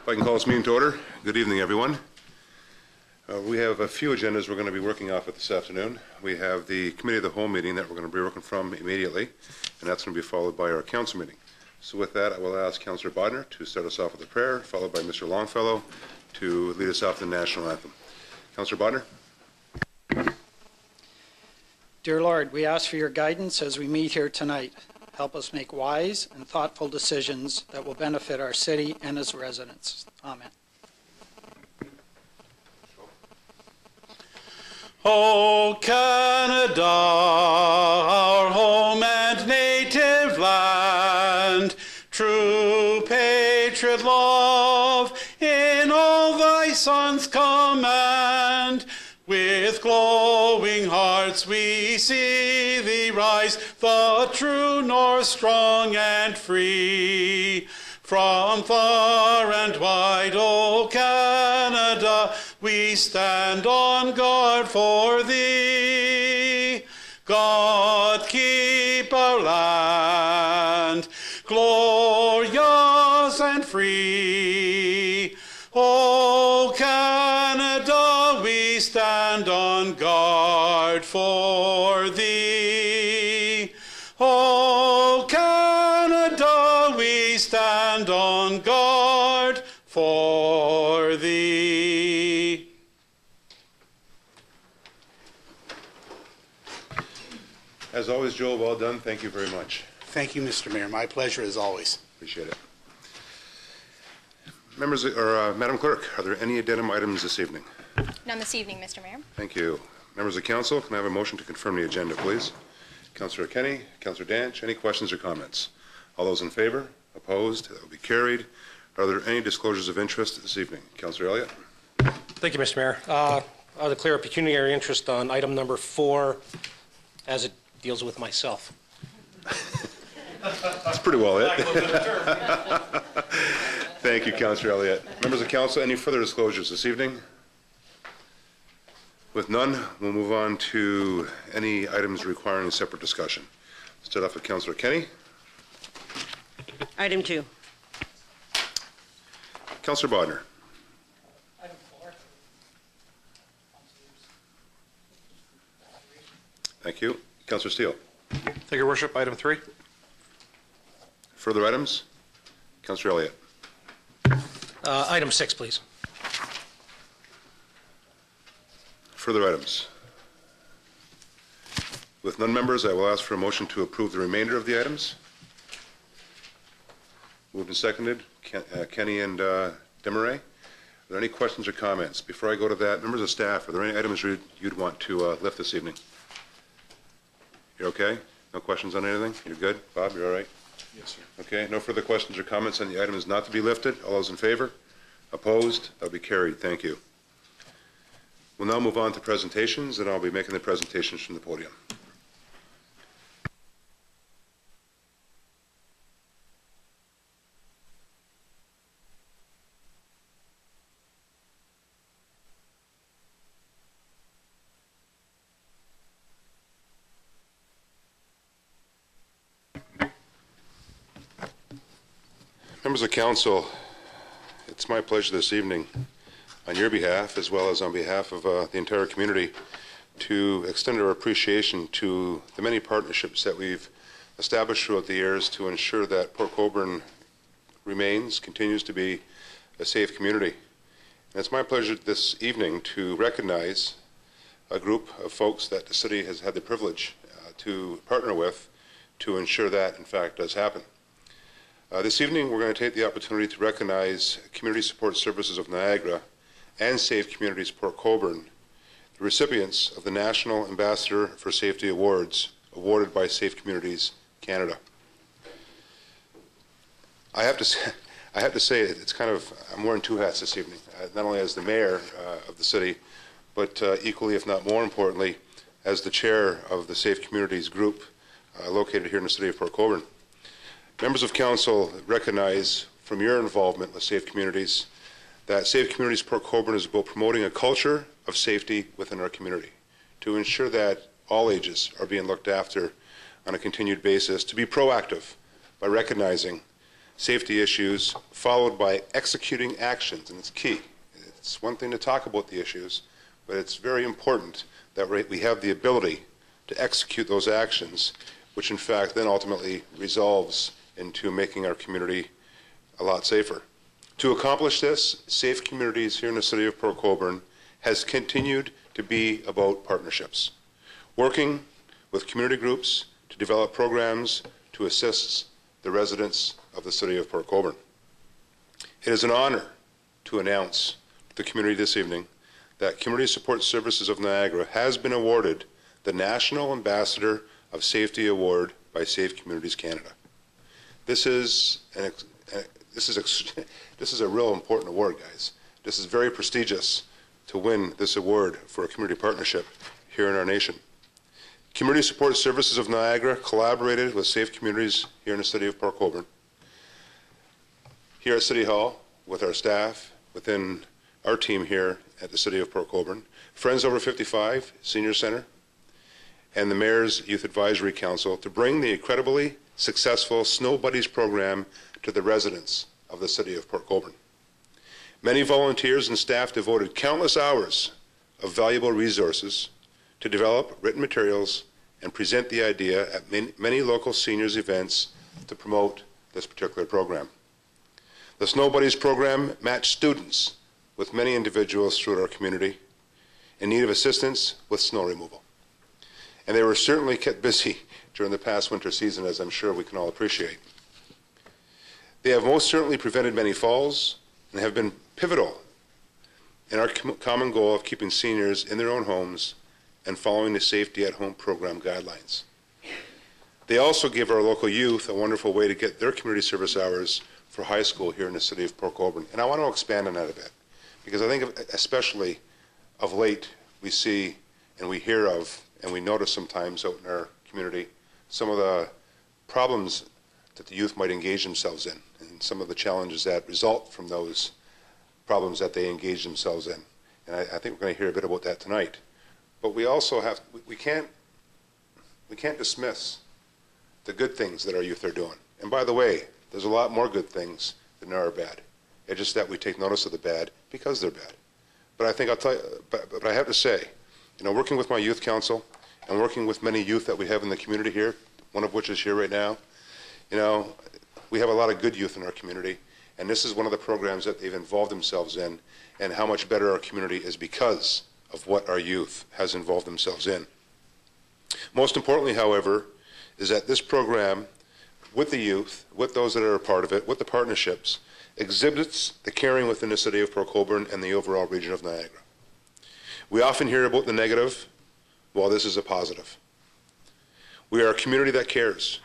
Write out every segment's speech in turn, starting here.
If I can call this meeting to order. Good evening, everyone. We have a few agendas we're going to be working off this afternoon. We have the Committee of the Whole meeting that we're going to be working from immediately, and that's going to be followed by our Council meeting. So with that, I will ask Councillor Bodner to start us off with a prayer, followed by Mr. Longfellow to lead us off the National Anthem. Councillor Bodner. Dear Lord, we ask for your guidance as we meet here tonight. Help us make wise and thoughtful decisions that will benefit our city and its residents. Amen. O Canada, our home and native land, true patriot love in all thy Son's command. With glowing hearts we see thee rise, the true north, strong and free. From far and wide, O Canada, we stand on guard for thee. God keep our land glorious and free. O Canada, we stand on guard for thee. O Canada, we stand on guard for thee. As always, Joel, well done. Thank you very much. Thank you, Mr. Mayor. My pleasure as always. Appreciate it. Members, or Madam Clerk, are there any addendum items this evening? None this evening, Mr. Mayor. Thank you. Members of Council, can I have a motion to confirm the agenda, please? Councillor Kenny, Councillor Danch, any questions or comments? All those in favor? Opposed? That will be carried. Are there any disclosures of interest this evening? Councillor Elliott. Thank you, Mr. Mayor. I'll declare a pecuniary interest on item number 4 as it deals with myself. That's pretty well it. Thank you, Councillor Elliott. Members of Council, any further disclosures this evening? With none, we'll move on to any items requiring a separate discussion. Start off with Councillor Kenny. Item 2. Councillor Bodner. Item 4. Thank you. Councillor Steele. Thank you, Your Worship. Item 3. Further items? Councillor Elliott. Item 6, please. Further items? With none, members, I will ask for a motion to approve the remainder of the items. Moved and seconded. Kenny and Demaray. Are there any questions or comments? Before I go to that, members of staff, are there any items you'd want to lift this evening? You're okay? No questions on anything? You're good? Bob, you're all right? Yes, sir. Okay, no further questions or comments on the items not to be lifted. All those in favor? Opposed? That'll be carried. Thank you. We'll now move on to presentations, and I'll be making the presentations from the podium. Members of Council, it's my pleasure this evening, on your behalf as well as on behalf of the entire community, to extend our appreciation to the many partnerships that we've established throughout the years to ensure that Port Colborne continues to be a safe community. And it's my pleasure this evening to recognize a group of folks that the city has had the privilege to partner with to ensure that, in fact, does happen. This evening, we're going to take the opportunity to recognize Community Support Services of Niagara and Safe Communities Port Colborne, the recipients of the National Ambassador for Safety Awards awarded by Safe Communities Canada. I have to say it's kind of, I'm wearing two hats this evening, not only as the mayor of the city, but equally, if not more importantly, as the chair of the Safe Communities group located here in the city of Port Colborne. Members of Council recognize from your involvement with Safe Communities that Safe Communities Port Colborne is about promoting a culture of safety within our community to ensure that all ages are being looked after on a continued basis, to be proactive by recognizing safety issues, followed by executing actions, and it's key. It's one thing to talk about the issues, but it's very important that we have the ability to execute those actions, which in fact then ultimately resolves into making our community a lot safer. To accomplish this, Safe Communities here in the city of Port Colborne has continued to be about partnerships, working with community groups to develop programs to assist the residents of the city of Port Colborne. It is an honor to announce to the community this evening that Community Support Services of Niagara has been awarded the National Ambassador of Safety Award by Safe Communities Canada. This is a real important award, guys. This is very prestigious to win this award for a community partnership here in our nation. Community Support Services of Niagara collaborated with Safe Communities here in the city of Port Colborne, here at City Hall, with our staff, within our team here at the city of Port Colborne, Friends Over 55, Senior Center, and the Mayor's Youth Advisory Council to bring the incredibly successful Snow Buddies program to the residents of the city of Port Colborne. Many volunteers and staff devoted countless hours of valuable resources to develop written materials and present the idea at many local seniors events to promote this particular program. The Snow Buddies program matched students with many individuals throughout our community in need of assistance with snow removal. And they were certainly kept busy during the past winter season, as I'm sure we can all appreciate. They have most certainly prevented many falls and have been pivotal in our common goal of keeping seniors in their own homes and following the Safety at Home program guidelines. They also give our local youth a wonderful way to get their community service hours for high school here in the city of Port Colborne. And I want to expand on that a bit, because I think especially of late we see and we hear of and we notice sometimes out in our community some of the problems that the youth might engage themselves in and some of the challenges that result from those problems that they engage themselves in. And I think we're going to hear a bit about that tonight. But we also have, we can't dismiss the good things that our youth are doing. And by the way, there's a lot more good things than there are bad. It's just that we take notice of the bad because they're bad. But I think I'll tell you, but I have to say, you know, working with my youth council and working with many youth that we have in the community here, one of which is here right now, you know, we have a lot of good youth in our community, and this is one of the programs that they've involved themselves in, and how much better our community is because of what our youth has involved themselves in. Most importantly, however, is that this program, with the youth, with those that are a part of it, with the partnerships, exhibits the caring within the city of Port Colborne and the overall region of Niagara. We often hear about the negative, while this is a positive. We are a community that cares,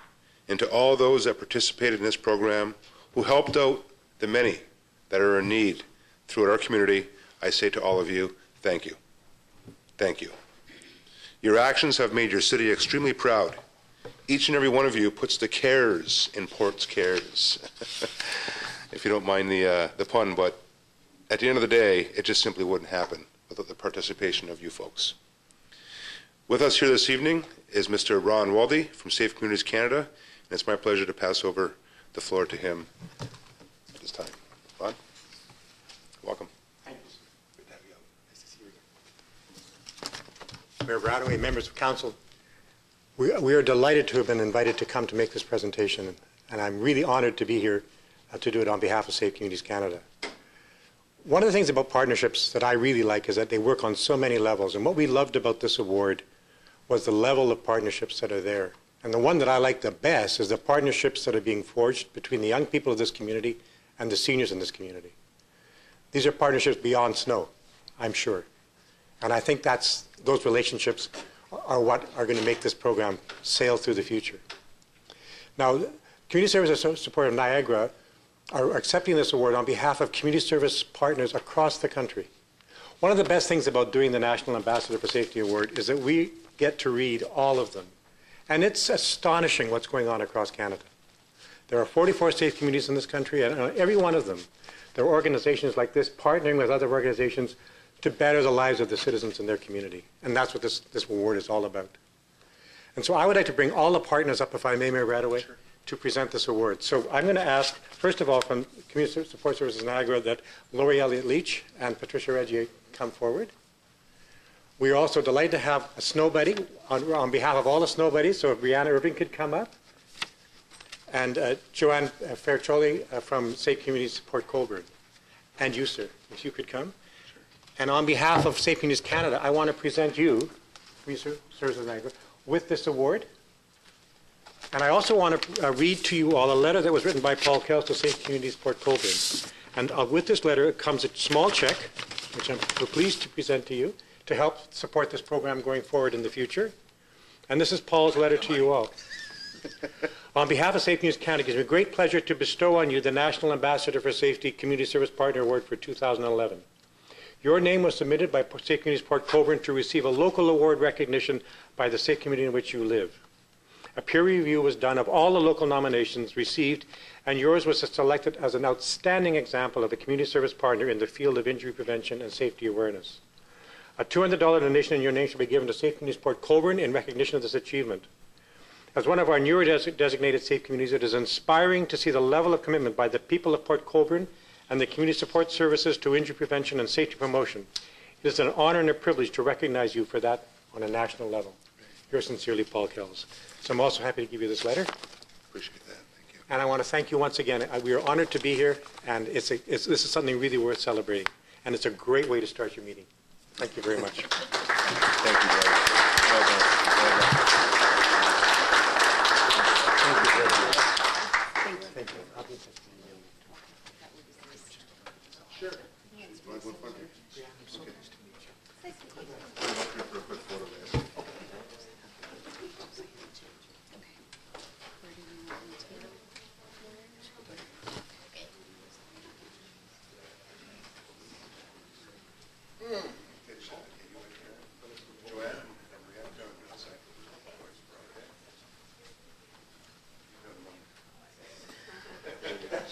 and to all those that participated in this program, who helped out the many that are in need throughout our community, I say to all of you, thank you. Thank you. Your actions have made your city extremely proud. Each and every one of you puts the cares in Port's cares, if you don't mind the pun, but at the end of the day, it just simply wouldn't happen without the participation of you folks. With us here this evening is Mr. Ron Waldy from Safe Communities Canada, and it's my pleasure to pass over the floor to him at this time. Ron, welcome. Mayor Bradaway, members of council, we are delighted to have been invited to come to make this presentation, and I'm really honored to be here to do it on behalf of Safe Communities Canada. One of the things about partnerships that I really like is that they work on so many levels, and what we loved about this award was the level of partnerships that are there. And the one that I like the best is the partnerships that are being forged between the young people of this community and the seniors in this community. These are partnerships beyond snow, I'm sure. And I think those relationships are what are going to make this program sail through the future. Now, Community Service Support of Niagara are accepting this award on behalf of community service partners across the country. One of the best things about doing the National Ambassador for Safety Award is that we get to read all of them. And it's astonishing what's going on across Canada. There are 44 safe communities in this country, and every one of them, there are organizations like this partnering with other organizations to better the lives of the citizens in their community. And that's what this award is all about. And so I would like to bring all the partners up, if I may, Mayor Bradaway. Sure. to present this award. So I'm going to ask, first of all, from Community Support Services Niagara, that Lori Elliott Leach and Patricia Reggie come forward. We are also delighted to have a snow buddy on behalf of all the snow buddies, so if Brianna Irving could come up, and Joanne Faircholi from Safe Community Support Colborne, and you, sir, if you could come. Sure. And on behalf of Safe Communities Canada, I want to present you, Services of Niagara, with this award. And I also want to read to you all a letter that was written by Paul Kells to Safe Communities Port Colborne. And with this letter comes a small check, which we're pleased to present to you, to help support this program going forward in the future. And this is Paul's letter to you all. On behalf of Safe Communities Canada, it gives me great pleasure to bestow on you the National Ambassador for Safety Community Service Partner Award for 2011. Your name was submitted by Safe Communities Port Colborne to receive a local award recognition by the safe community in which you live. A peer review was done of all the local nominations received, and yours was selected as an outstanding example of a community service partner in the field of injury prevention and safety awareness. A $200 donation in your name shall be given to Safe Communities Port Colborne in recognition of this achievement. As one of our newer designated safe communities, it is inspiring to see the level of commitment by the people of Port Colborne and the community support services to injury prevention and safety promotion. It is an honor and a privilege to recognize you for that on a national level. Yours sincerely, Paul Kells. So I'm also happy to give you this letter. Appreciate that. Thank you. And I want to thank you once again. We are honored to be here, and this is something really worth celebrating. And it's a great way to start your meeting. Thank you very much. Thank you, Gary. Well done. Well done. Thank you very much. Thank you. I'll be in touch. Sure. Want one fun here? Yeah, I'm so nice to meet you. I'm up here for a quick photo, guys.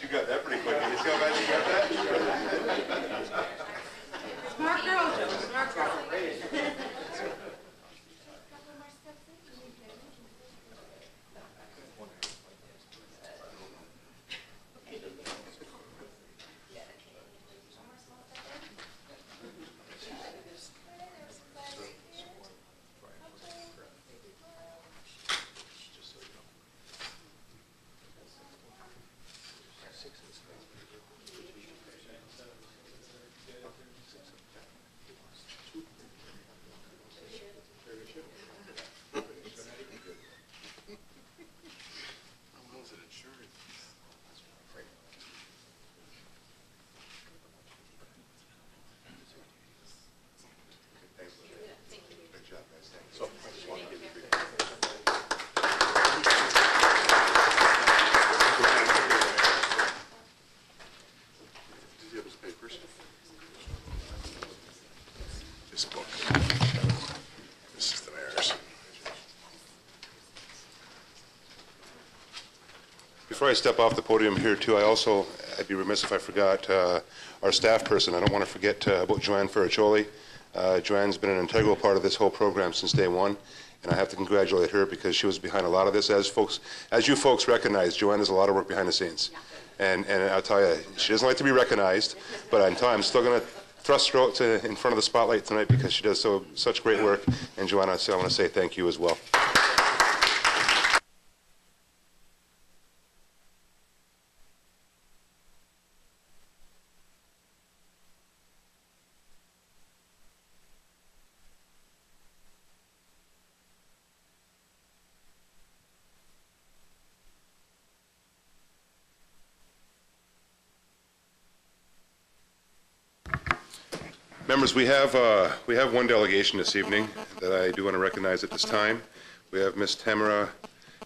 You got that pretty quick. You see how fast you got that? Smart girl, Joe. Smart girl. This book. This is the mayor's. Before I step off the podium here, too, I'd be remiss if I forgot our staff person. I don't want to forget about Joanne Faircholi. Joanne's been an integral part of this whole program since day one, and I have to congratulate her because she was behind a lot of this. As you folks recognize, Joanne does a lot of work behind the scenes. And I'll tell you, she doesn't like to be recognized, but I'm still going to thrust her out in front of the spotlight tonight because she does such great work. And Joanne, I want to say thank you as well. Members, we have one delegation this evening that I do want to recognize at this time. We have Ms. Tamara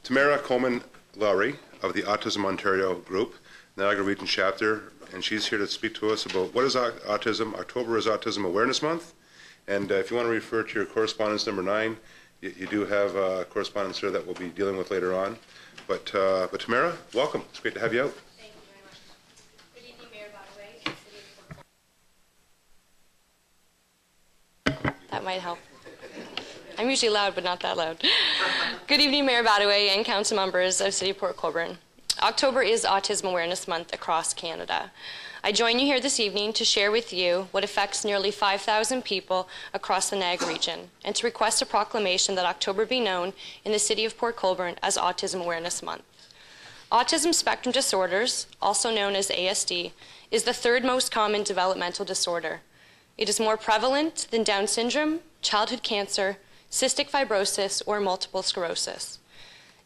Coleman-Lowry of the Autism Ontario Group, Niagara Region Chapter, and she's here to speak to us about what is autism. October is Autism Awareness Month, and if you want to refer to your correspondence number 9, you do have correspondence there that we'll be dealing with later on. But Tamara, welcome. It's great to have you out. That might help. I'm usually loud, but not that loud. Good evening, Mayor Badaway and council members of City of Port Colborne. October is Autism Awareness Month across Canada. I join you here this evening to share with you what affects nearly 5,000 people across the Niagara region and to request a proclamation that October be known in the City of Port Colborne as Autism Awareness Month. Autism spectrum disorders, also known as ASD, is the third most common developmental disorder. It is more prevalent than Down syndrome, childhood cancer, cystic fibrosis, or multiple sclerosis.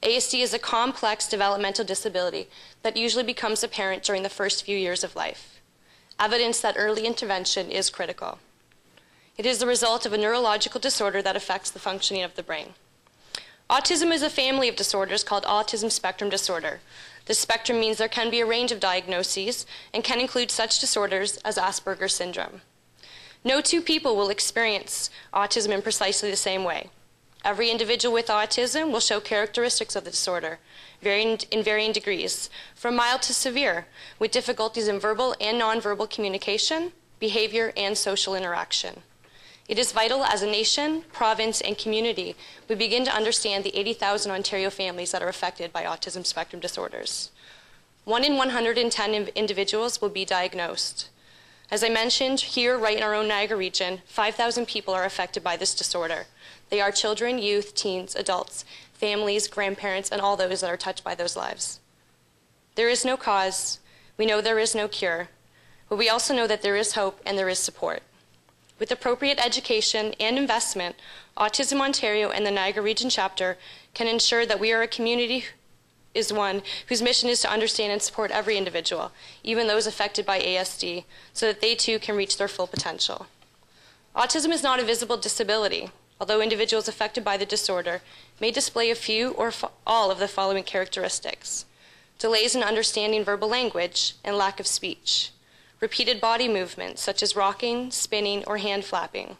ASD is a complex developmental disability that usually becomes apparent during the first few years of life. Evidence that early intervention is critical. It is the result of a neurological disorder that affects the functioning of the brain. Autism is a family of disorders called autism spectrum disorder. This spectrum means there can be a range of diagnoses and can include such disorders as Asperger's syndrome. No two people will experience autism in precisely the same way. Every individual with autism will show characteristics of the disorder, in varying degrees, from mild to severe, with difficulties in verbal and nonverbal communication, behavior, and social interaction. It is vital as a nation, province, and community we begin to understand the 80,000 Ontario families that are affected by autism spectrum disorders. 1 in 110 individuals will be diagnosed. As I mentioned, here, right in our own Niagara region, 5,000 people are affected by this disorder. They are children, youth, teens, adults, families, grandparents, and all those that are touched by those lives. There is no cause. We know there is no cure. But we also know that there is hope and there is support. With appropriate education and investment, Autism Ontario and the Niagara Region chapter can ensure that we are a community is one whose mission is to understand and support every individual, even those affected by ASD, so that they too can reach their full potential. Autism is not a visible disability, although individuals affected by the disorder may display a few or all of the following characteristics: delays in understanding verbal language and lack of speech, repeated body movements such as rocking, spinning, or hand flapping,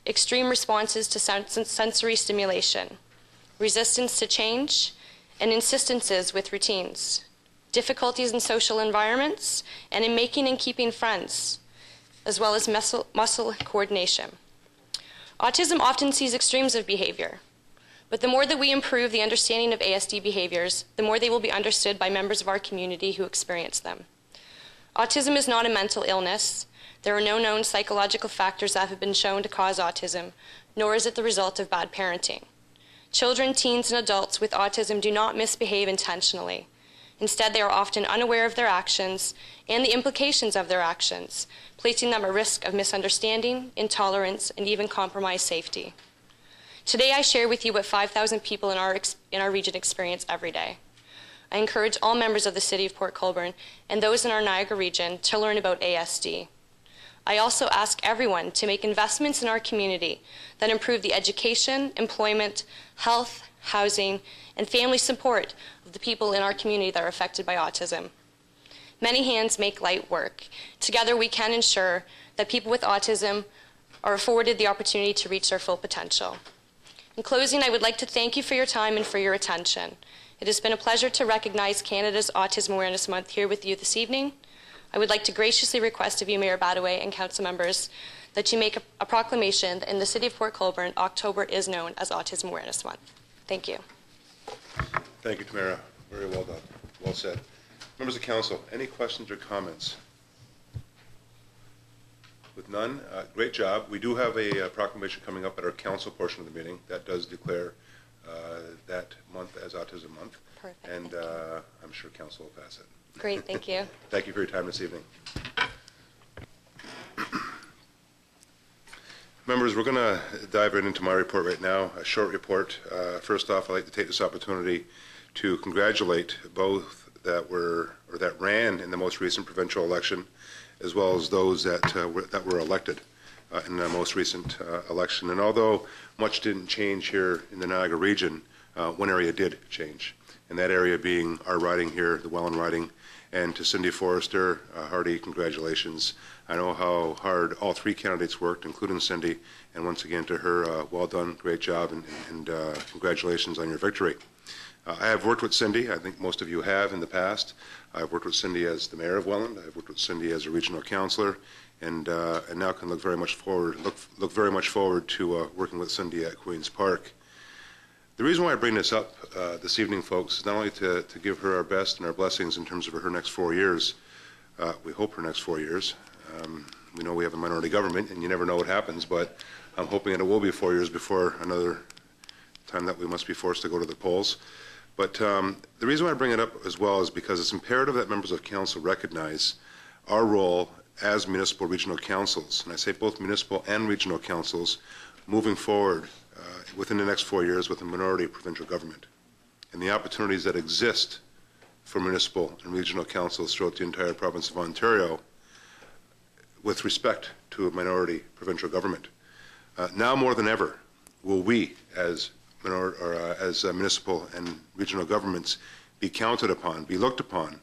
extreme responses to sensory stimulation, resistance to change, and insistences with routines, difficulties in social environments and in making and keeping friends, as well as muscle coordination. Autism often sees extremes of behavior, but the more that we improve the understanding of ASD behaviors, the more they will be understood by members of our community who experience them. Autism is not a mental illness. There are no known psychological factors that have been shown to cause autism, nor is it the result of bad parenting. Children, teens, and adults with autism do not misbehave intentionally. Instead, they are often unaware of their actions and the implications of their actions, placing them at risk of misunderstanding, intolerance, and even compromised safety. Today, I share with you what 5,000 people in our region experience every day. I encourage all members of the City of Port Colborne and those in our Niagara region to learn about ASD. I also ask everyone to make investments in our community that improve the education, employment, health, housing, and family support of the people in our community that are affected by autism. Many hands make light work. Together we can ensure that people with autism are afforded the opportunity to reach their full potential. In closing, I would like to thank you for your time and for your attention. It has been a pleasure to recognize Canada's Autism Awareness Month here with you this evening. I would like to graciously request of you, Mayor Badaway and council members, that you make a proclamation that in the City of Port Colborne, October is known as Autism Awareness Month. Thank you. Thank you, Tamara. Very well done. Well said. Members of council, any questions or comments? With none, great job. We do have a proclamation coming up at our council portion of the meeting that does declare that month as Autism Month. Perfect. And I'm sure council will pass it. Great, thank you. Thank you for your time this evening. Members, we're going to dive right into my report right now, a short report. First off, I'd like to take this opportunity to congratulate both that ran in the most recent provincial election, as well as those that were elected in the most recent election. And although much didn't change here in the Niagara region, one area did change, and that area being our riding here, the Welland riding. And to Cindy Forrester, hearty congratulations. I know how hard all three candidates worked, including Cindy, and once again to her, well done, great job, and congratulations on your victory. I have worked with Cindy, I think most of you have in the past. I've worked with Cindy as the mayor of Welland, I've worked with Cindy as a regional councillor, and now can look very much forward to working with Cindy at Queen's Park. The reason why I bring this up this evening, folks, is not only to give her our best and our blessings in terms of her next 4 years. We hope her next 4 years. We know we have a minority government, and you never know what happens, but I'm hoping that it will be 4 years before another time that we must be forced to go to the polls. But the reason why I bring it up as well is because it's imperative that members of council recognize our role as municipal regional councils, and I say both municipal and regional councils, moving forward within the next 4 years with a minority provincial government, and the opportunities that exist for municipal and regional councils throughout the entire province of Ontario with respect to a minority provincial government. Now more than ever will we, as municipal and regional governments, be counted upon, be looked upon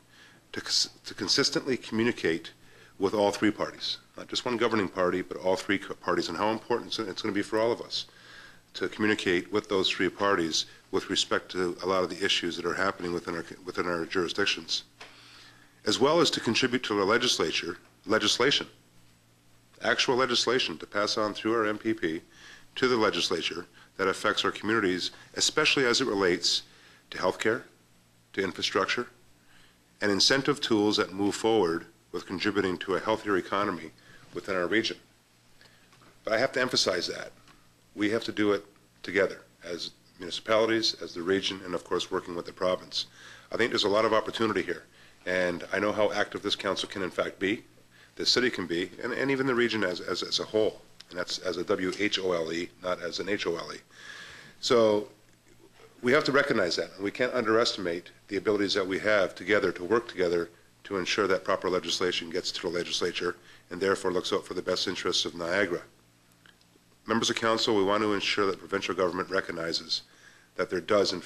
to consistently communicate with all three parties, not just one governing party, but all three parties, and how important it's going to be for all of us to communicate with those three parties with respect to a lot of the issues that are happening within our jurisdictions, as well as to contribute to the legislation, actual legislation to pass on through our MPP to the legislature that affects our communities, especially as it relates to healthcare, to infrastructure, and incentive tools that move forward with contributing to a healthier economy within our region. But I have to emphasize that we have to do it together as municipalities, as the region, and of course working with the province. I think there's a lot of opportunity here, and I know how active this council can in fact be, the city can be, and even the region as a whole, and that's as a W-H-O-L-E, not as an H-O-L-E. So we have to recognize that, and we can't underestimate the abilities that we have together to work together to ensure that proper legislation gets to the legislature and therefore looks out for the best interests of Niagara. Members of council, we want to ensure that provincial government recognizes that there is in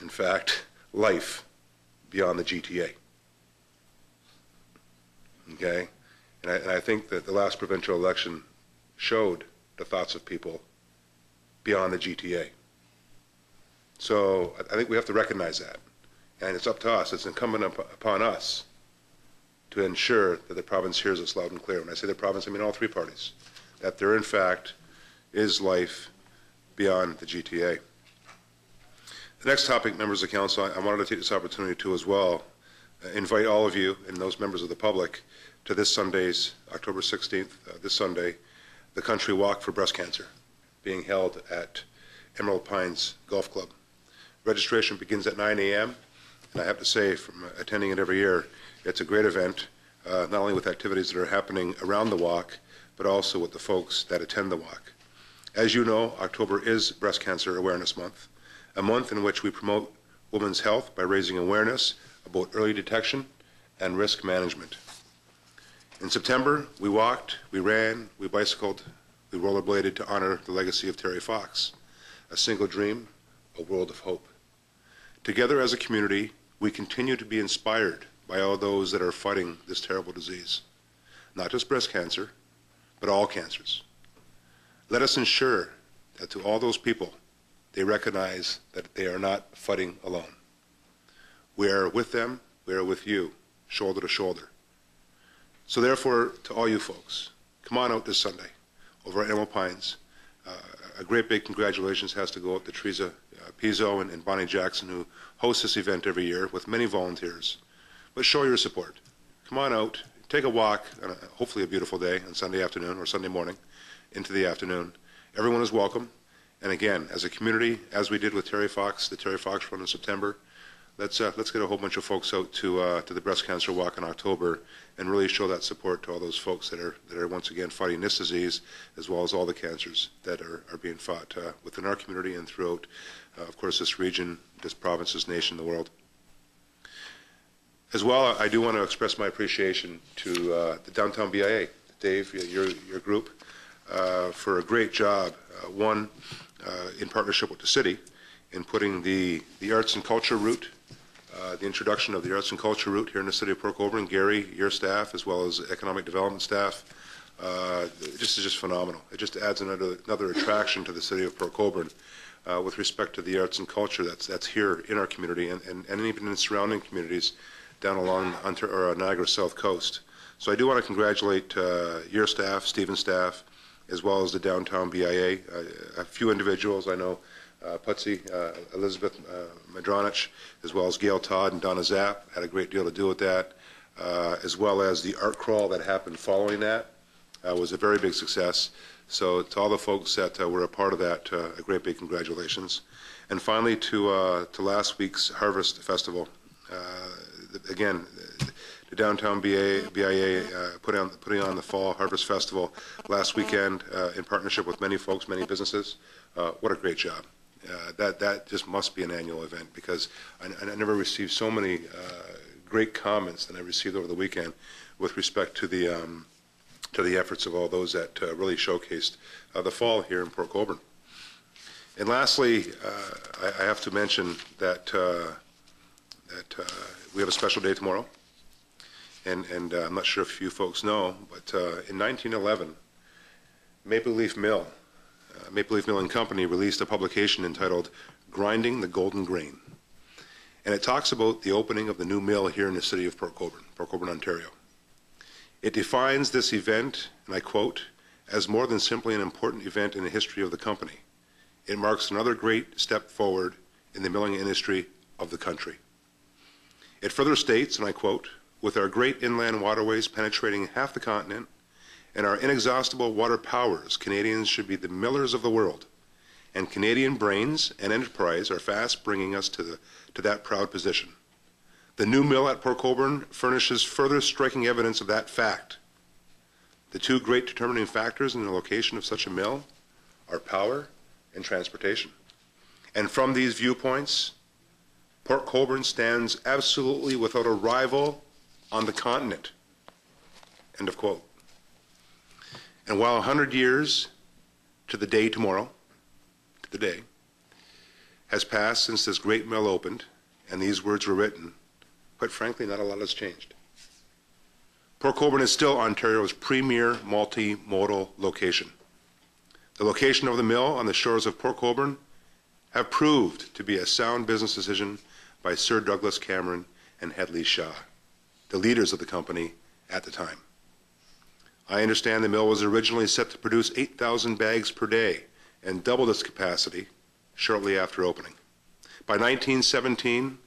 fact life beyond the GTA. Okay? And I think that the last provincial election showed the thoughts of people beyond the GTA. So I think we have to recognize that. And it's up to us, it's incumbent upon us to ensure that the province hears us loud and clear. When I say the province, I mean all three parties, that there in fact is life beyond the GTA. The next topic, members of council, I wanted to take this opportunity to as well invite all of you and those members of the public to this Sunday's, October 16th, this Sunday, the Country Walk for Breast Cancer, being held at Emerald Pines Golf Club. Registration begins at 9 a.m., and I have to say, from attending it every year, it's a great event, not only with activities that are happening around the walk, but also with the folks that attend the walk. As you know, October is Breast Cancer Awareness Month, a month in which we promote women's health by raising awareness about early detection and risk management. In September, we walked, we ran, we bicycled, we rollerbladed to honor the legacy of Terry Fox, a single dream, a world of hope. Together as a community, we continue to be inspired by all those that are fighting this terrible disease. Not just breast cancer, but all cancers. Let us ensure that to all those people, they recognize that they are not fighting alone. We are with them, we are with you, shoulder to shoulder. So therefore, to all you folks, come on out this Sunday over at Emerald Pines. A great big congratulations has to go out to Teresa Pizzo and Bonnie Jackson, who host this event every year with many volunteers. But show your support. Come on out, take a walk on hopefully a beautiful day on Sunday afternoon or Sunday morning into the afternoon. Everyone is welcome. And again, as a community, as we did with Terry Fox, the Terry Fox Run in September, let's get a whole bunch of folks out to the Breast Cancer Walk in October and really show that support to all those folks that are once again fighting this disease, as well as all the cancers that are being fought within our community and throughout, of course, this region, this province, this nation, the world. As well, I do want to express my appreciation to the Downtown BIA, Dave, your group, for a great job, one, in partnership with the city, in putting the arts and culture route, the introduction of the arts and culture route here in the city of Port Colborne. Gary, your staff, as well as economic development staff, is just phenomenal. It just adds another attraction to the city of Port Colborne with respect to the arts and culture that's here in our community and even in surrounding communities down along Niagara South Coast. So I do want to congratulate your staff, Stephen's staff, as well as the downtown BIA. A few individuals I know, Putsy, Elizabeth Madronich, as well as Gail Todd and Donna Zapp, had a great deal to do with that, as well as the art crawl that happened following that was a very big success. So to all the folks that were a part of that, a great big congratulations. And finally to last week's Harvest Festival. Again, the downtown BIA putting on the Fall Harvest Festival last weekend in partnership with many folks, many businesses. What a great job. That just must be an annual event, because I never received so many great comments than I received over the weekend with respect to the efforts of all those that really showcased the fall here in Port Colborne. And lastly, I have to mention that we have a special day tomorrow. And I'm not sure if you folks know, but in 1911, Maple Leaf Mill and Company released a publication entitled Grinding the Golden Grain. And it talks about the opening of the new mill here in the city of Port Colborne, Ontario. It defines this event, and I quote, as more than simply an important event in the history of the company. It marks another great step forward in the milling industry of the country. It further states, and I quote, with our great inland waterways penetrating half the continent and our inexhaustible water powers, Canadians should be the millers of the world. And Canadian brains and enterprise are fast bringing us to that proud position. The new mill at Port Colborne furnishes further striking evidence of that fact. The two great determining factors in the location of such a mill are power and transportation. And from these viewpoints, Port Colborne stands absolutely without a rival on the continent. End of quote. And while 100 years to the day tomorrow, has passed since this great mill opened and these words were written, quite frankly, not a lot has changed. Port Colborne is still Ontario's premier multimodal location. The location of the mill on the shores of Port Colborne have proved to be a sound business decision by Sir Douglas Cameron and Hedley Shaw, the leaders of the company at the time. I understand the mill was originally set to produce 8,000 bags per day and doubled its capacity shortly after opening. By 1917,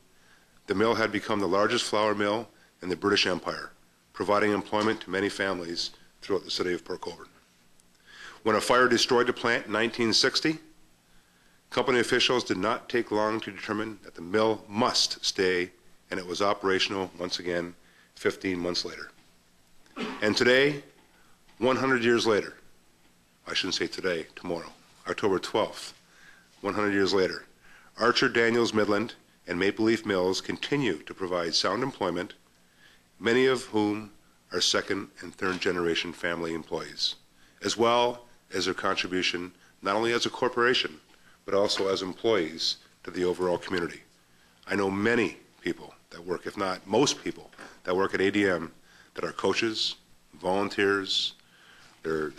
the mill had become the largest flour mill in the British Empire, providing employment to many families throughout the city of Port Colborne. When a fire destroyed the plant in 1960, company officials did not take long to determine that the mill must stay, and it was operational once again 15 months later. And today, 100 years later, I shouldn't say today, tomorrow, October 12th, 100 years later, Archer Daniels Midland and Maple Leaf Mills continue to provide sound employment, many of whom are second and third generation family employees, as well as their contribution not only as a corporation, but also as employees to the overall community. I know many people that work, if not most people, that work at ADM that are coaches, volunteers, they're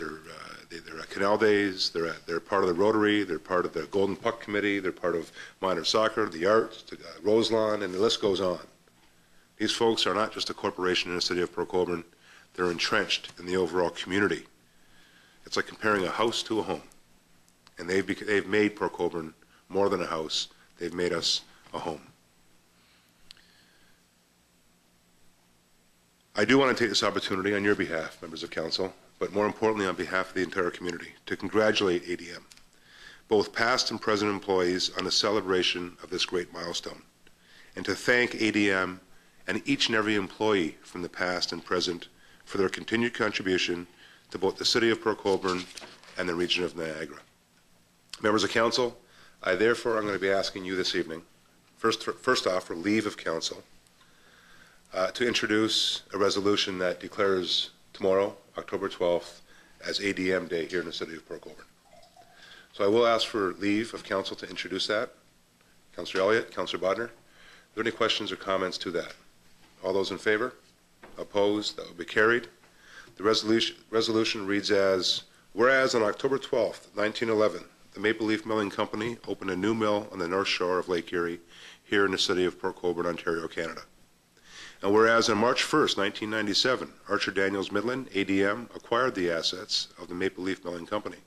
at Canal Days, they're part of the Rotary, they're part of the Golden Puck Committee, they're part of minor soccer, the arts, Roselawn, and the list goes on. These folks are not just a corporation in the city of Port Colborne, they're entrenched in the overall community. It's like comparing a house to a home. And they've made Port Colborne more than a house, they've made us a home. I do want to take this opportunity on your behalf, members of council, but more importantly on behalf of the entire community, to congratulate ADM, both past and present employees, on the celebration of this great milestone, and to thank ADM and each and every employee from the past and present for their continued contribution to both the city of Port Colborne and the region of Niagara. Members of council, I'm going to be asking you this evening, first off, for leave of council, to introduce a resolution that declares tomorrow, October 12th, as ADM Day here in the city of Port Colborne. So I will ask for leave of council to introduce that. Councillor Elliott, Councillor Bodner, are there any questions or comments to that? All those in favor? Opposed? That will be carried. The resolution reads as, whereas on October 12th, 1911, the Maple Leaf Milling Company opened a new mill on the north shore of Lake Erie here in the city of Port Colborne, Ontario, Canada. And whereas on March 1st, 1997, Archer Daniels Midland, ADM, acquired the assets of the Maple Leaf Milling Company.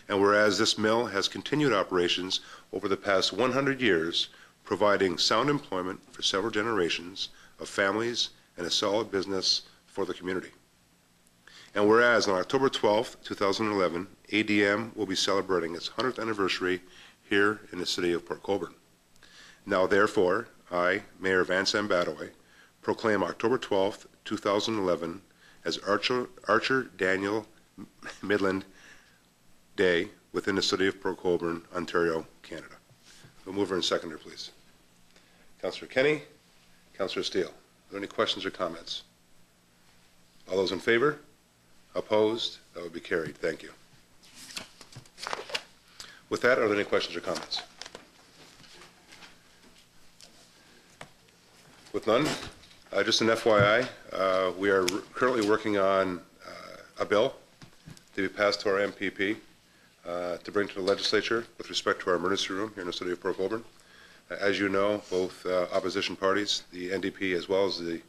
And whereas this mill has continued operations over the past 100 years, providing sound employment for several generations of families and a solid business for the community. And whereas on October 12th, 2011, ADM will be celebrating its 100th anniversary here in the city of Port Colborne. Now therefore, I, Mayor Vance M. Badaway, proclaim October 12th, 2011 as Archer Daniel Midland Day within the city of Port Colborne, Ontario, Canada. The mover and seconder, please. Councillor Kenny, Councillor Steele. Are there any questions or comments? All those in favor? Opposed? That would be carried. Thank you. With that, are there any questions or comments? With none, just an FYI, we are currently working on a bill to be passed to our MPP to bring to the legislature with respect to our emergency room here in the city of Port Colborne. As you know, both opposition parties, the NDP as well as the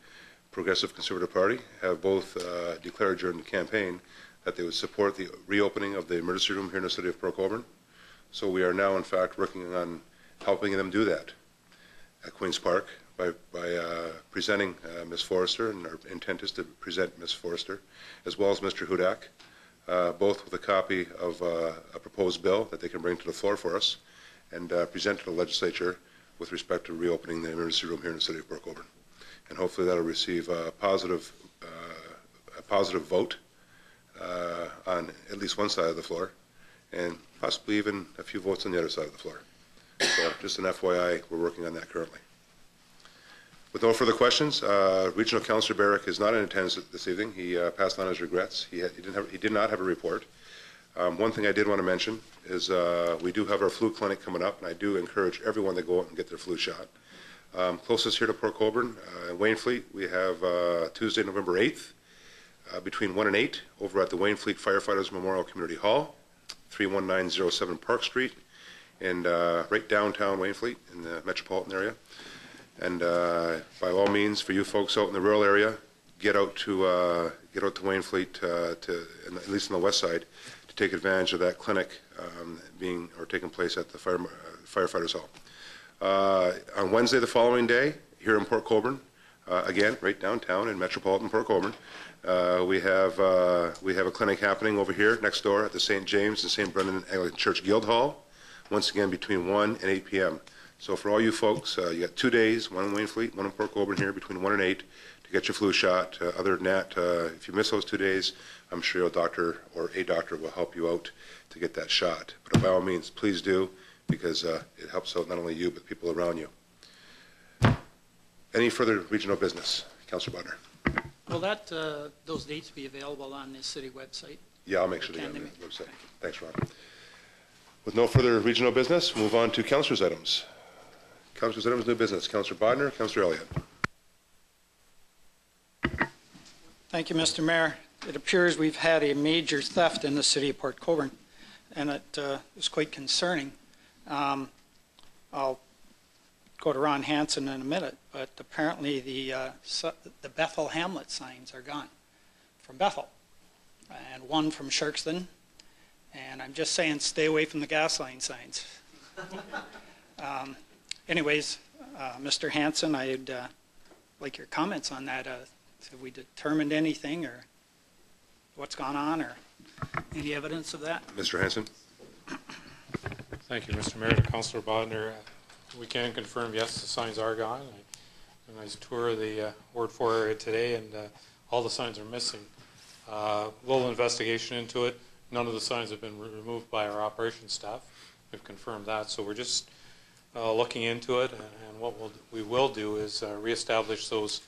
Progressive Conservative Party, have both declared during the campaign that they would support the reopening of the emergency room here in the city of Port Colborne. So we are now, in fact, working on helping them do that at Queen's Park by presenting Ms. Forrester, and our intent is to present Ms. Forrester, as well as Mr. Hudak, both with a copy of a proposed bill that they can bring to the floor for us and present to the legislature with respect to reopening the emergency room here in the city of Port Colborne. And hopefully that will receive a positive vote on at least one side of the floor, and possibly even a few votes on the other side of the floor. So just an FYI, we're working on that currently. With no further questions, Regional Councillor Barrick is not in attendance this evening. He passed on his regrets. He did not have a report. One thing I did want to mention is we do have our flu clinic coming up, and I do encourage everyone to go out and get their flu shot. Closest here to Port Colborne, Wainfleet, we have Tuesday, November 8th, between 1 and 8, over at the Wainfleet Firefighters Memorial Community Hall, 31907 Park Street, and right downtown Wainfleet in the metropolitan area. And by all means, for you folks out in the rural area, get out to Wainfleet, at least on the west side, to take advantage of that clinic taking place at the firefighters hall. On Wednesday, the following day, here in Port Colborne, again, right downtown in metropolitan Port Colborne, we have a clinic happening over here next door at the St. James and St. Brendan Anglican Church Guild Hall, once again between 1 and 8 p.m. So for all you folks, you got 2 days, one in Wainfleet, one in Port Colborne here, between 1 and 8, to get your flu shot. Other than that, if you miss those 2 days, I'm sure your doctor or a doctor will help you out to get that shot. But by all means, please do, because it helps out not only you, but people around you. Any further regional business? Councillor Butner. Will those dates be available on the city website? Yeah, I'll make sure they're on the website. Thanks, Ron. With no further regional business, move on to councillors' items. Councillors' items, new business. Councillor Bodner, Councillor Elliott. Thank you, Mr. Mayor. It appears we've had a major theft in the city of Port Colborne, and it is quite concerning. I'll go to Ron Hansen in a minute, but apparently the Bethel Hamlet signs are gone from Bethel, and one from Sharkston, and I'm just saying stay away from the gas line signs. Anyways, Mr. Hansen, I'd like your comments on that. Have we determined anything, or what's gone on, or any evidence of that? Mr. Hansen. Thank you, Mr. Mayor. To Councillor Bodner, we can confirm, yes, the signs are gone. I had a nice tour of the Ward 4 area today, and all the signs are missing. A little investigation into it. None of the signs have been removed by our operations staff. We've confirmed that, so we're just looking into it, and what we will do is reestablish those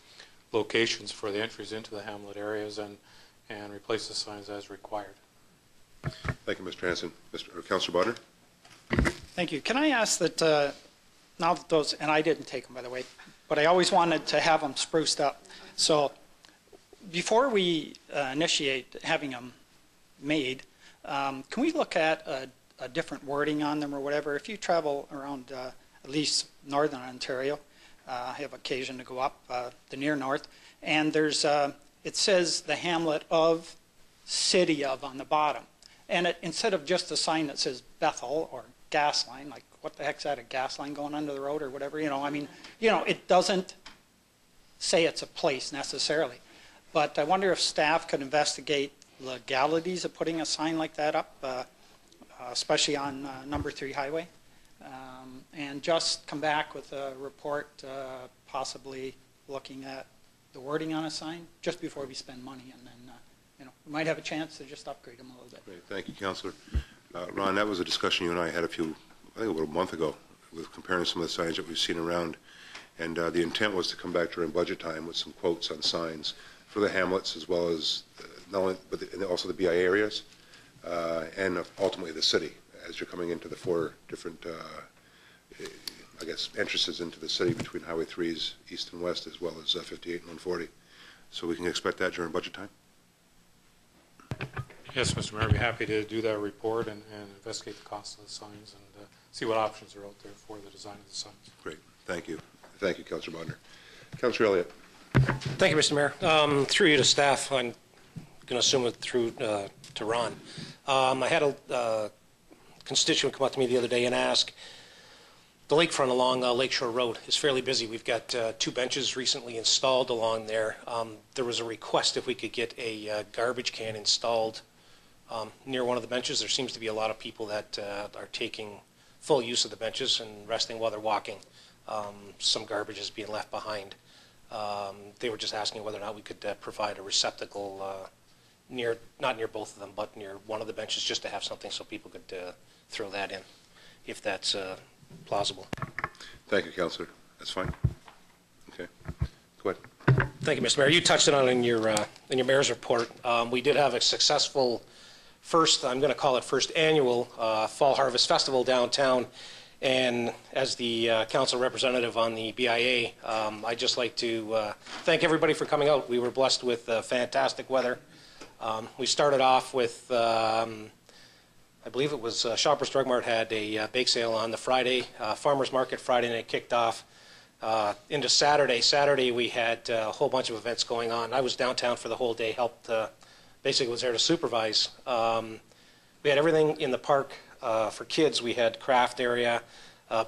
locations for the entries into the hamlet areas and replace the signs as required. Thank you, Mr. Hansen. Councillor Bodner. Thank you. Can I ask that now that those, and I didn't take them, by the way, but I always wanted to have them spruced up. So before we initiate having them made, can we look at a different wording on them or whatever? If you travel around at least northern Ontario, I have occasion to go up the near north, and there's it says the hamlet of, city of on the bottom. And instead of just a sign that says Bethel or gas line, like what the heck's that, a gas line going under the road or whatever, I mean, it doesn't say it's a place necessarily. But I wonder if staff could investigate legalities of putting a sign like that up, especially on number 3 highway, and just come back with a report, possibly looking at the wording on a sign just before we spend money, and then we might have a chance to just upgrade them a little bit. Great. Thank you, Councillor. Ron, that was a discussion you and I had I think about a month ago, with comparing some of the signs that we've seen around, and the intent was to come back during budget time with some quotes on signs for the hamlets, as well as not only, but also the BI areas, and ultimately the city, as you're coming into the 4 different, I guess, entrances into the city between Highway 3's east and west, as well as 58 and 140. So we can expect that during budget time? Yes, Mr. Mayor, I'd be happy to do that report and investigate the cost of the signs and see what options are out there for the design of the signs. Great. Thank you. Thank you, Councillor Bodner. Councillor Elliott. Thank you, Mr. Mayor. Through you to staff, I'm going to assume it through to Ron. I had a constituent come up to me the other day and ask, the lakefront along Lakeshore Road is fairly busy. We've got 2 benches recently installed along there. There was a request if we could get a garbage can installed near one of the benches. There seems to be a lot of people that are taking full use of the benches and resting while they're walking. Some garbage is being left behind. They were just asking whether or not we could provide a receptacle not near both of them, but near one of the benches, just to have something so people could throw that in, if that's plausible. Thank you, Councillor. That's fine. Okay. Go ahead. Thank you, Mr. Mayor. You touched on it in your mayor's report. We did have a successful I'm going to call it first annual Fall Harvest Festival downtown. And as the council representative on the BIA, I'd just like to thank everybody for coming out. We were blessed with fantastic weather. We started off with, I believe it was Shoppers Drug Mart had a bake sale on the Friday, Farmers Market Friday, and it kicked off into Saturday. Saturday we had a whole bunch of events going on. I was downtown for the whole day, helped, basically was there to supervise. We had everything in the park for kids. We had craft area,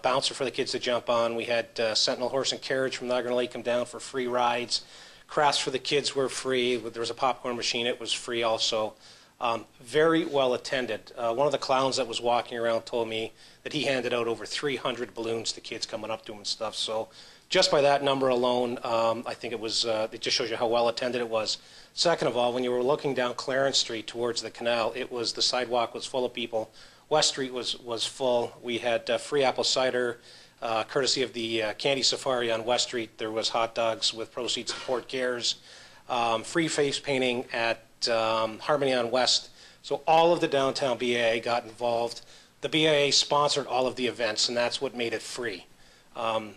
bouncer for the kids to jump on. We had Sentinel Horse and Carriage from Niagara Lake come down for free rides. Crafts for the kids were free. There was a popcorn machine. It was free also. Very well attended. One of the clowns that was walking around told me that he handed out over 300 balloons to kids coming up to him and stuff. So just by that number alone, I think it was, it just shows you how well attended it was. Second of all, when you were looking down Clarence Street towards the canal, the sidewalk was full of people. West Street was full. We had free apple cider, courtesy of the Candy Safari on West Street. There was hot dogs with proceeds of Port Cares, free face painting at Harmony on West. So all of the downtown BIA got involved. The BIA sponsored all of the events, and that's what made it free.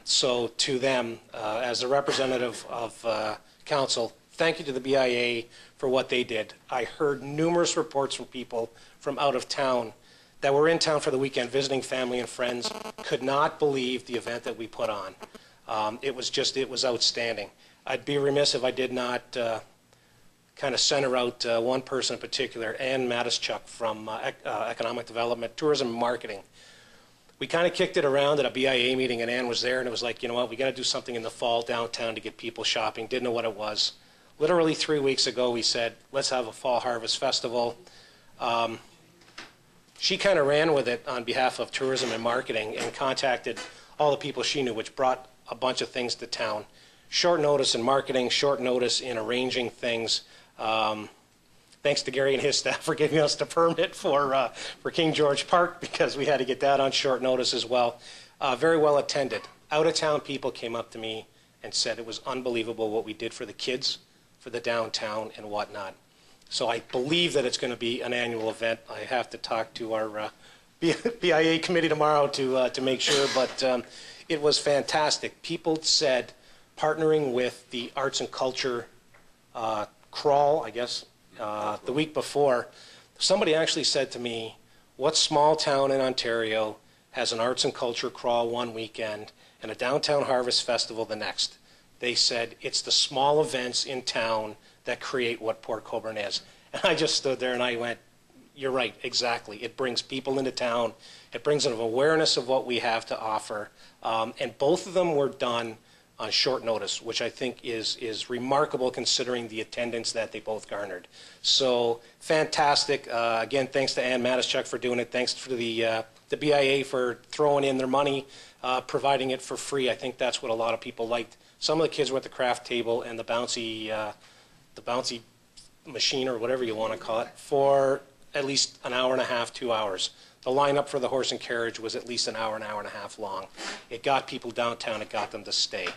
So to them, as a representative of council, thank you to the BIA for what they did. I heard numerous reports from people from out of town that were in town for the weekend visiting family and friends, could not believe the event that we put on. It was outstanding. I'd be remiss if I did not kind of center out one person in particular, Ann Matischuk from Economic Development, Tourism and Marketing. We kind of kicked it around at a BIA meeting, and Ann was there, and it was like, you know what, we got to do something in the fall downtown to get people shopping. Didn't know what it was. Literally 3 weeks ago, we said, let's have a Fall Harvest Festival. She kind of ran with it on behalf of Tourism and Marketing and contacted all the people she knew, which brought a bunch of things to town. Short notice in marketing, short notice in arranging things. Thanks to Gary and his staff for giving us the permit for King George Park, because we had to get that on short notice as well. Very well attended. Out-of-town people came up to me and said it was unbelievable what we did for the kids, for the downtown and whatnot. So I believe that it's going to be an annual event. I have to talk to our BIA committee tomorrow to make sure, but it was fantastic. People said partnering with the Arts and Culture crawl, I guess, the week before, somebody actually said to me, what small town in Ontario has an Arts and Culture crawl one weekend and a downtown harvest festival the next. They said it's the small events in town that create what Port Colborne is. And I just stood there and I went, you're right, exactly. It brings people into town. It brings an awareness of what we have to offer. And both of them were done on short notice, which I think is remarkable considering the attendance that they both garnered. So fantastic. Again, thanks to Ann Matischuk for doing it. Thanks for the BIA for throwing in their money, providing it for free. I think that's what a lot of people liked. Some of the kids were at the craft table and the bouncy machine or whatever you want to call it for at least an hour and a half, 2 hours. The lineup for the horse and carriage was at least an hour and a half long. It got people downtown. It got them to stay.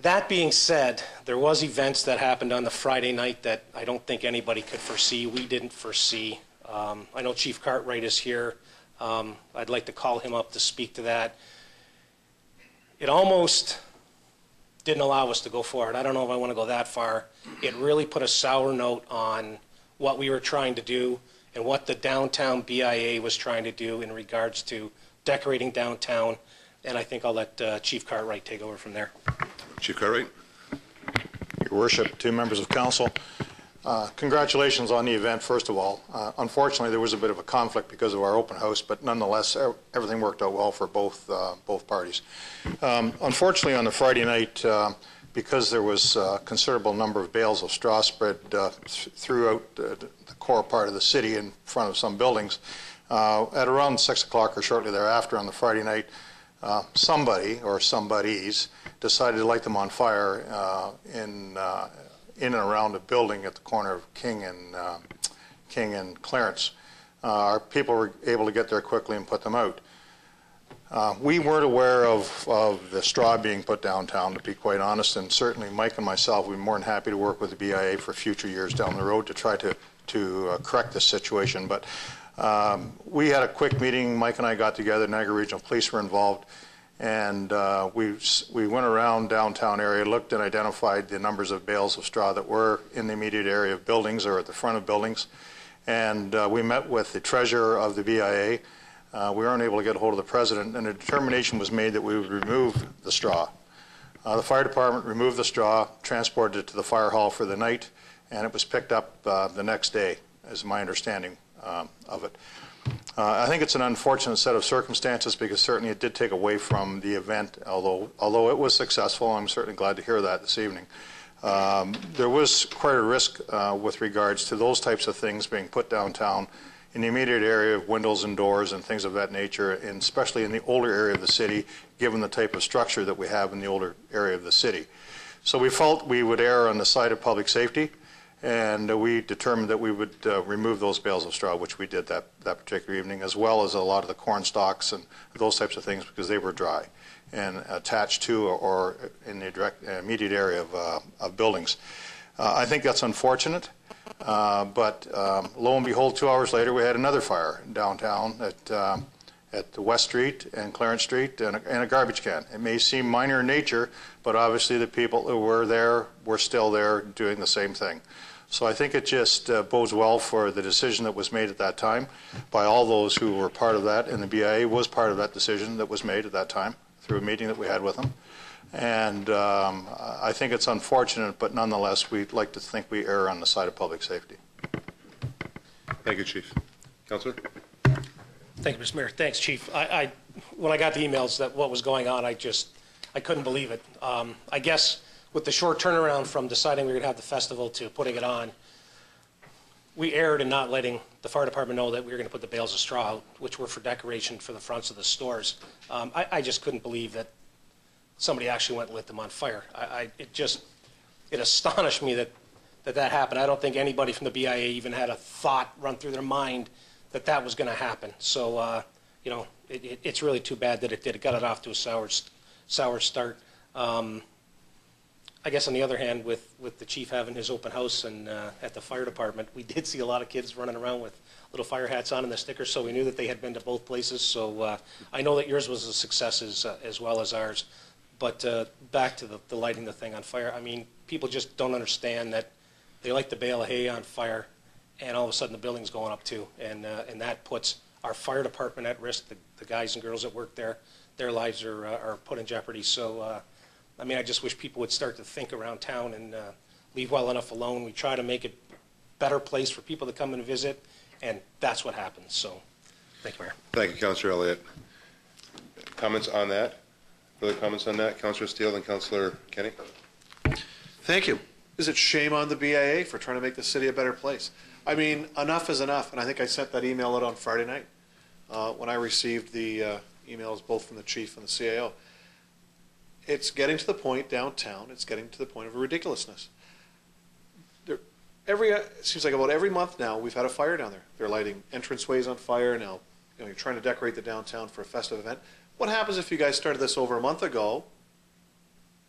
That being said, there was events that happened on the Friday night that I don't think anybody could foresee. We didn't foresee. I know Chief Cartwright is here. I'd like to call him up to speak to that. It almost didn't allow us to go forward. I don't know if I want to go that far. It really put a sour note on what we were trying to do and what the downtown BIA was trying to do in regards to decorating downtown. And I think I'll let Chief Cartwright take over from there. Chief Cartwright. Your Worship, two members of council, congratulations on the event, first of all. Unfortunately, there was a bit of a conflict because of our open house, but nonetheless, everything worked out well for both parties. Unfortunately, on the Friday night, because there was a considerable number of bales of straw spread throughout the core part of the city in front of some buildings, at around 6 o'clock or shortly thereafter on the Friday night, somebody or somebodies decided to light them on fire in and around a building at the corner of King and Clarence. Our people were able to get there quickly and put them out. We weren't aware of the straw being put downtown, to be quite honest, and certainly Mike and myself would be more than happy to work with the BIA for future years down the road to try to correct this situation. But we had a quick meeting. Mike and I got together. Niagara Regional Police were involved. And we went around downtown area, looked and identified the numbers of bales of straw that were in the immediate area of buildings or at the front of buildings. And we met with the treasurer of the BIA. We weren't able to get a hold of the president, and a determination was made that we would remove the straw. The fire department removed the straw, transported it to the fire hall for the night, and it was picked up the next day, is my understanding of it. I think it's an unfortunate set of circumstances because certainly it did take away from the event, although it was successful. I'm certainly glad to hear that this evening. There was quite a risk with regards to those types of things being put downtown in the immediate area of windows and doors and things of that nature, and especially in the older area of the city, given the type of structure that we have in the older area of the city. So we felt we would err on the side of public safety, and we determined that we would remove those bales of straw, which we did that particular evening, as well as a lot of the corn stalks and those types of things, because they were dry and attached to or in the direct immediate area of buildings. I think that's unfortunate, but lo and behold, 2 hours later, we had another fire downtown at the West Street and Clarence Street and a garbage can. It may seem minor in nature, but obviously the people who were there were still there doing the same thing. So I think it just bodes well for the decision that was made at that time by all those who were part of that, and the BIA was part of that decision that was made at that time through a meeting that we had with them. And I think it's unfortunate, but nonetheless, we'd like to think we err on the side of public safety. Thank you, Chief. Councillor? Thank you, Mr. Mayor. Thanks, Chief. When I got the emails that what was going on, I couldn't believe it. I guess with the short turnaround from deciding we were going to have the festival to putting it on, we erred in not letting the fire department know that we were going to put the bales of straw out, which were for decoration for the fronts of the stores. I just couldn't believe that somebody actually went and lit them on fire. It astonished me that happened. I don't think anybody from the BIA even had a thought run through their mind that was going to happen. So, it's really too bad that it did. It got it off to a sour start. I guess on the other hand, with the chief having his open house and at the fire department, we did see a lot of kids running around with little fire hats on and the stickers, so we knew that they had been to both places. So I know that yours was a success as well as ours. But back to the lighting the thing on fire, I mean, people just don't understand that they light the bale of hay on fire, and all of a sudden the building's going up too, and that puts our fire department at risk, the guys and girls that work there, their lives are put in jeopardy. So, I mean, I just wish people would start to think around town and leave well enough alone. We try to make it a better place for people to come and visit, and that's what happens. So, thank you, Mayor. Thank you, Councillor Elliott. Comments on that? Further comments on that? Councillor Steele and Councillor Kenny? Thank you. Is it shame on the BIA for trying to make the city a better place? I mean, enough is enough, and I think I sent that email out on Friday night when I received the emails both from the chief and the CAO. It's getting to the point downtown, it's getting to the point of a ridiculousness. It seems like about every month now, we've had a fire down there. They're lighting entranceways on fire now. You know, you're trying to decorate the downtown for a festive event. What happens if you guys started this over a month ago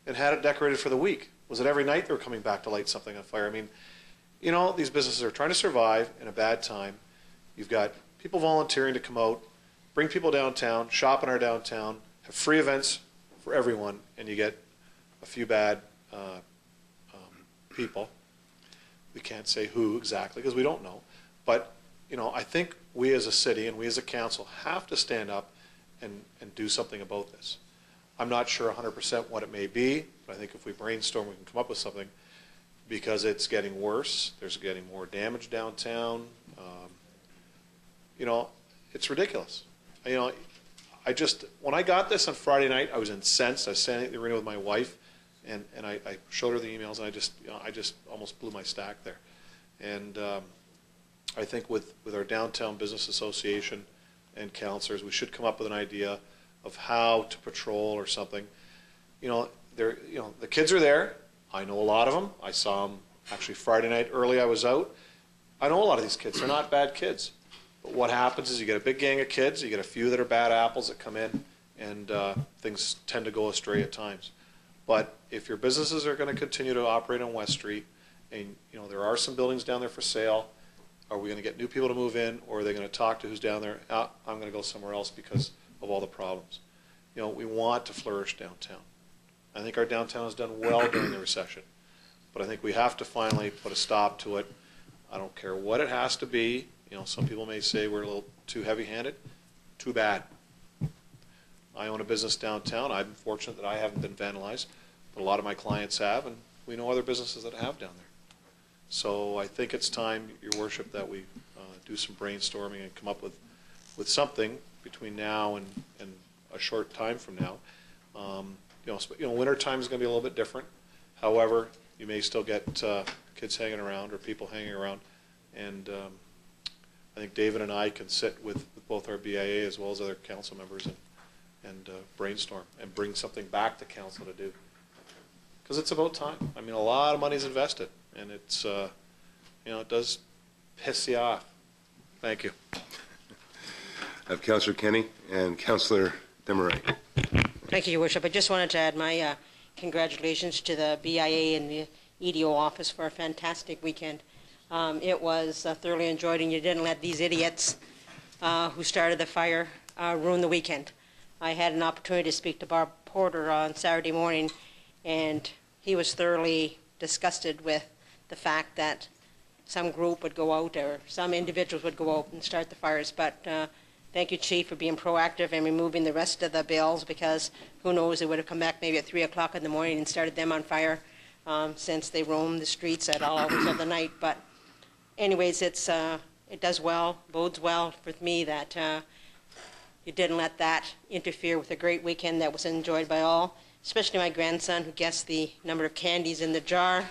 and had it decorated for the week? Was it every night they were coming back to light something on fire? I mean, you know, these businesses are trying to survive in a bad time. You've got people volunteering to come out, bring people downtown, shop in our downtown, have free events for everyone, and you get a few bad people. We can't say who exactly because we don't know. But, you know, I think we as a city and we as a council have to stand up and do something about this. I'm not sure 100% what it may be, but I think if we brainstorm, we can come up with something because it's getting worse. There's getting more damage downtown. You know, it's ridiculous. You know, when I got this on Friday night, I was incensed. I was standing at the arena with my wife, and I showed her the emails, and I just almost blew my stack there. And I think with our Downtown Business Association and councillors, we should come up with an idea of how to patrol or something. You know, the kids are there. I know a lot of them. I saw them actually Friday night early. I was out. I know a lot of these kids. They're not bad kids. But what happens is you get a big gang of kids. You get a few that are bad apples that come in, and things tend to go astray at times. But if your businesses are going to continue to operate on West Street, and you know there are some buildings down there for sale, are we going to get new people to move in, or are they going to talk to who's down there? I'm going to go somewhere else because of all the problems. You know, we want to flourish downtown. I think our downtown has done well during the recession, but I think we have to finally put a stop to it. I don't care what it has to be. You know, some people may say we're a little too heavy-handed. Too bad. I own a business downtown. I'm fortunate that I haven't been vandalized, but a lot of my clients have, and we know other businesses that have down there. So I think it's time, Your Worship, that we do some brainstorming and come up with something between now and a short time from now. You know, winter time is going to be a little bit different. However, you may still get kids hanging around or people hanging around, and I think David and I can sit with both our BIA as well as other council members and brainstorm and bring something back to council to do. Because it's about time. I mean, a lot of money is invested, and it's, you know, it does piss you off. Thank you. I have Councillor Kenny and Councillor Desmarais. Thank you, Your Worship. I just wanted to add my congratulations to the BIA and the EDO office for a fantastic weekend. It was thoroughly enjoyed, and you didn't let these idiots who started the fire ruin the weekend. I had an opportunity to speak to Bob Porter on Saturday morning, and he was thoroughly disgusted with the fact that some group would go out or some individuals would go out and start the fires. But thank you, Chief, for being proactive and removing the rest of the bills, because who knows, they would have come back maybe at 3 o'clock in the morning and started them on fire since they roam the streets at all hours of the night. But anyways, it does well, bodes well for me that you didn't let that interfere with a great weekend that was enjoyed by all, especially my grandson, who guessed the number of candies in the jar.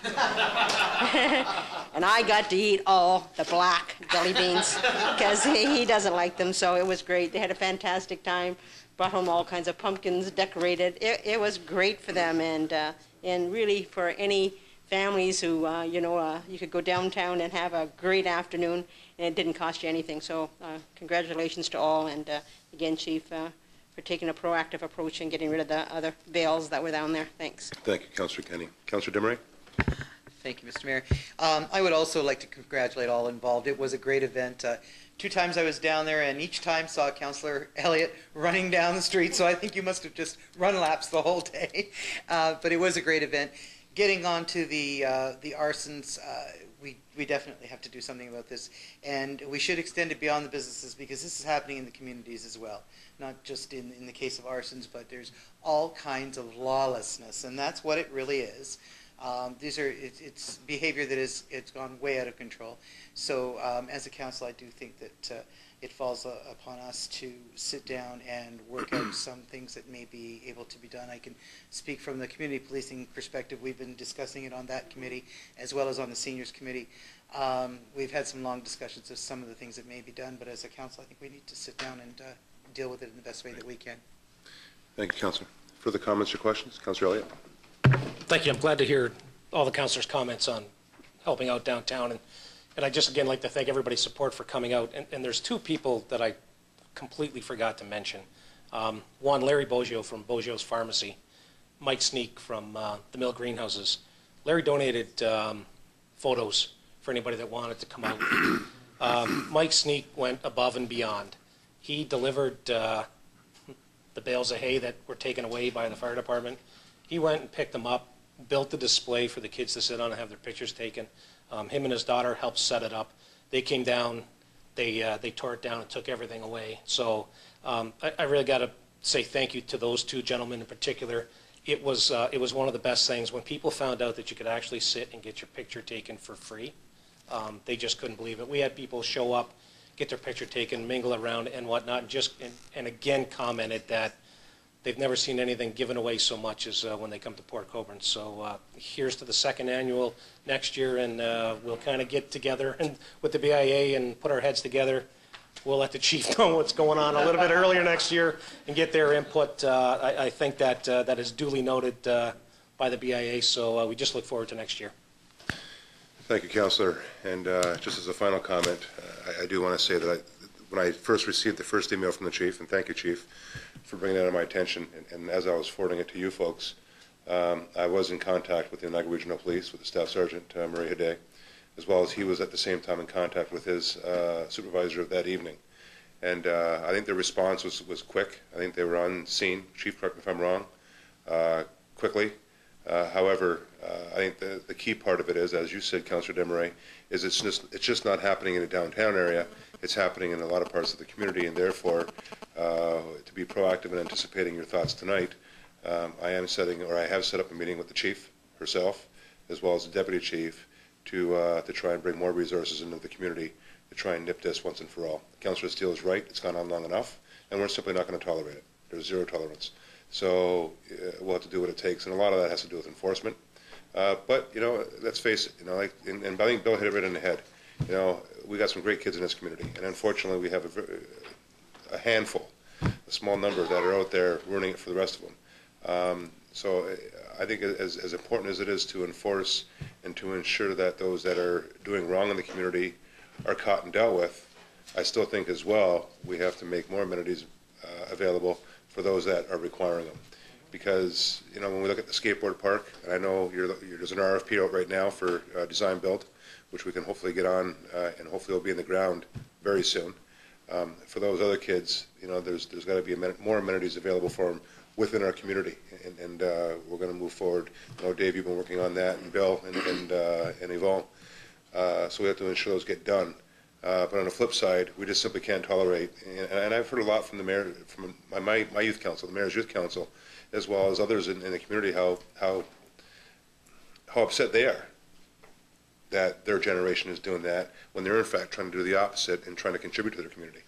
And I got to eat all the black jelly beans because he doesn't like them, so it was great. They had a fantastic time, brought home all kinds of pumpkins decorated. It was great for them, and really for any families who, you know, you could go downtown and have a great afternoon, and it didn't cost you anything. So congratulations to all, and again, Chief, for taking a proactive approach and getting rid of the other bales that were down there. Thanks. Thank you, Councillor Kenny. Councillor Desmarais? Thank you, Mr. Mayor. I would also like to congratulate all involved. It was a great event. 2 times I was down there, and each time saw Councillor Elliott running down the street, so I think you must have just run laps the whole day. But it was a great event. Getting on to the arsons, we definitely have to do something about this. And we should extend it beyond the businesses, because this is happening in the communities as well. Not just in the case of arsons, but there's all kinds of lawlessness, and that's what it really is. It's behavior that it's gone way out of control. So as a council, I do think that it falls upon us to sit down and work out some things that may be able to be done. I can speak from the community policing perspective. We've been discussing it on that committee as well as on the seniors committee. We've had some long discussions of some of the things that may be done, but as a council, I think we need to sit down and deal with it in the best way that we can. Thank you, Councillor. Further comments or questions? Councillor Elliott. Thank you. I'm glad to hear all the councillors' comments on helping out downtown. And I just, again, like to thank everybody's support for coming out. And there's two people that I completely forgot to mention. One, Larry Boggio from Boggio's Pharmacy. Mike Sneak from the Mill Greenhouses. Larry donated photos for anybody that wanted to come out. Mike Sneak went above and beyond. He delivered the bales of hay that were taken away by the fire department. He went and picked them up, built the display for the kids to sit on and have their pictures taken. Him and his daughter helped set it up. They came down, they tore it down and took everything away. So I really got to say thank you to those two gentlemen in particular. It was one of the best things. When people found out that you could actually sit and get your picture taken for free, they just couldn't believe it. We had people show up, get their picture taken, mingle around and whatnot, and again commented that they've never seen anything given away so much as when they come to Port Colborne. So here's to the second annual next year, and we'll kind of get together and with the BIA and put our heads together. We'll let the chief know what's going on a little bit earlier next year and get their input. I think that that is duly noted by the BIA, so we just look forward to next year. Thank you, Councillor. And just as a final comment, I do want to say that when I first received the first email from the chief, and thank you, Chief, for bringing that to my attention, and as I was forwarding it to you folks, I was in contact with the Niagara Regional Police, with the Staff Sergeant, Marie Hade, as well as he was at the same time in contact with his supervisor that evening. And I think the response was quick. I think they were on scene. Chief, correct me if I'm wrong, quickly. However, I think the key part of it is, as you said, Councillor Desmarais, is it's just not happening in the downtown area. It's happening in a lot of parts of the community, and therefore, to be proactive in anticipating your thoughts tonight, I have set up a meeting with the chief herself, as well as the deputy chief, to try and bring more resources into the community to try and nip this once and for all. Councillor Steele is right; it's gone on long enough, and we're simply not going to tolerate it. There's zero tolerance. So we'll have to do what it takes, and a lot of that has to do with enforcement. But let's face it. And I think Bill hit it right in the head. We got some great kids in this community, and unfortunately, we have a handful, a small number that are out there ruining it for the rest of them. So I think as important as it is to enforce and to ensure that those that are doing wrong in the community are caught and dealt with, I still think as well we have to make more amenities available for those that are requiring them. Because when we look at the skateboard park, and I know there's an RFP out right now for design build, which we can hopefully get on, and hopefully it'll be in the ground very soon. For those other kids, there's got to be more amenities available for them within our community, and we're going to move forward. Dave, you've been working on that, and Bill, and Yvonne. So we have to ensure those get done. But on the flip side, we just simply can't tolerate, and I've heard a lot from the mayor, from my youth council, the mayor's youth council, as well as others in the community, how upset they are that their generation is doing that when they're in fact trying to do the opposite and trying to contribute to their community.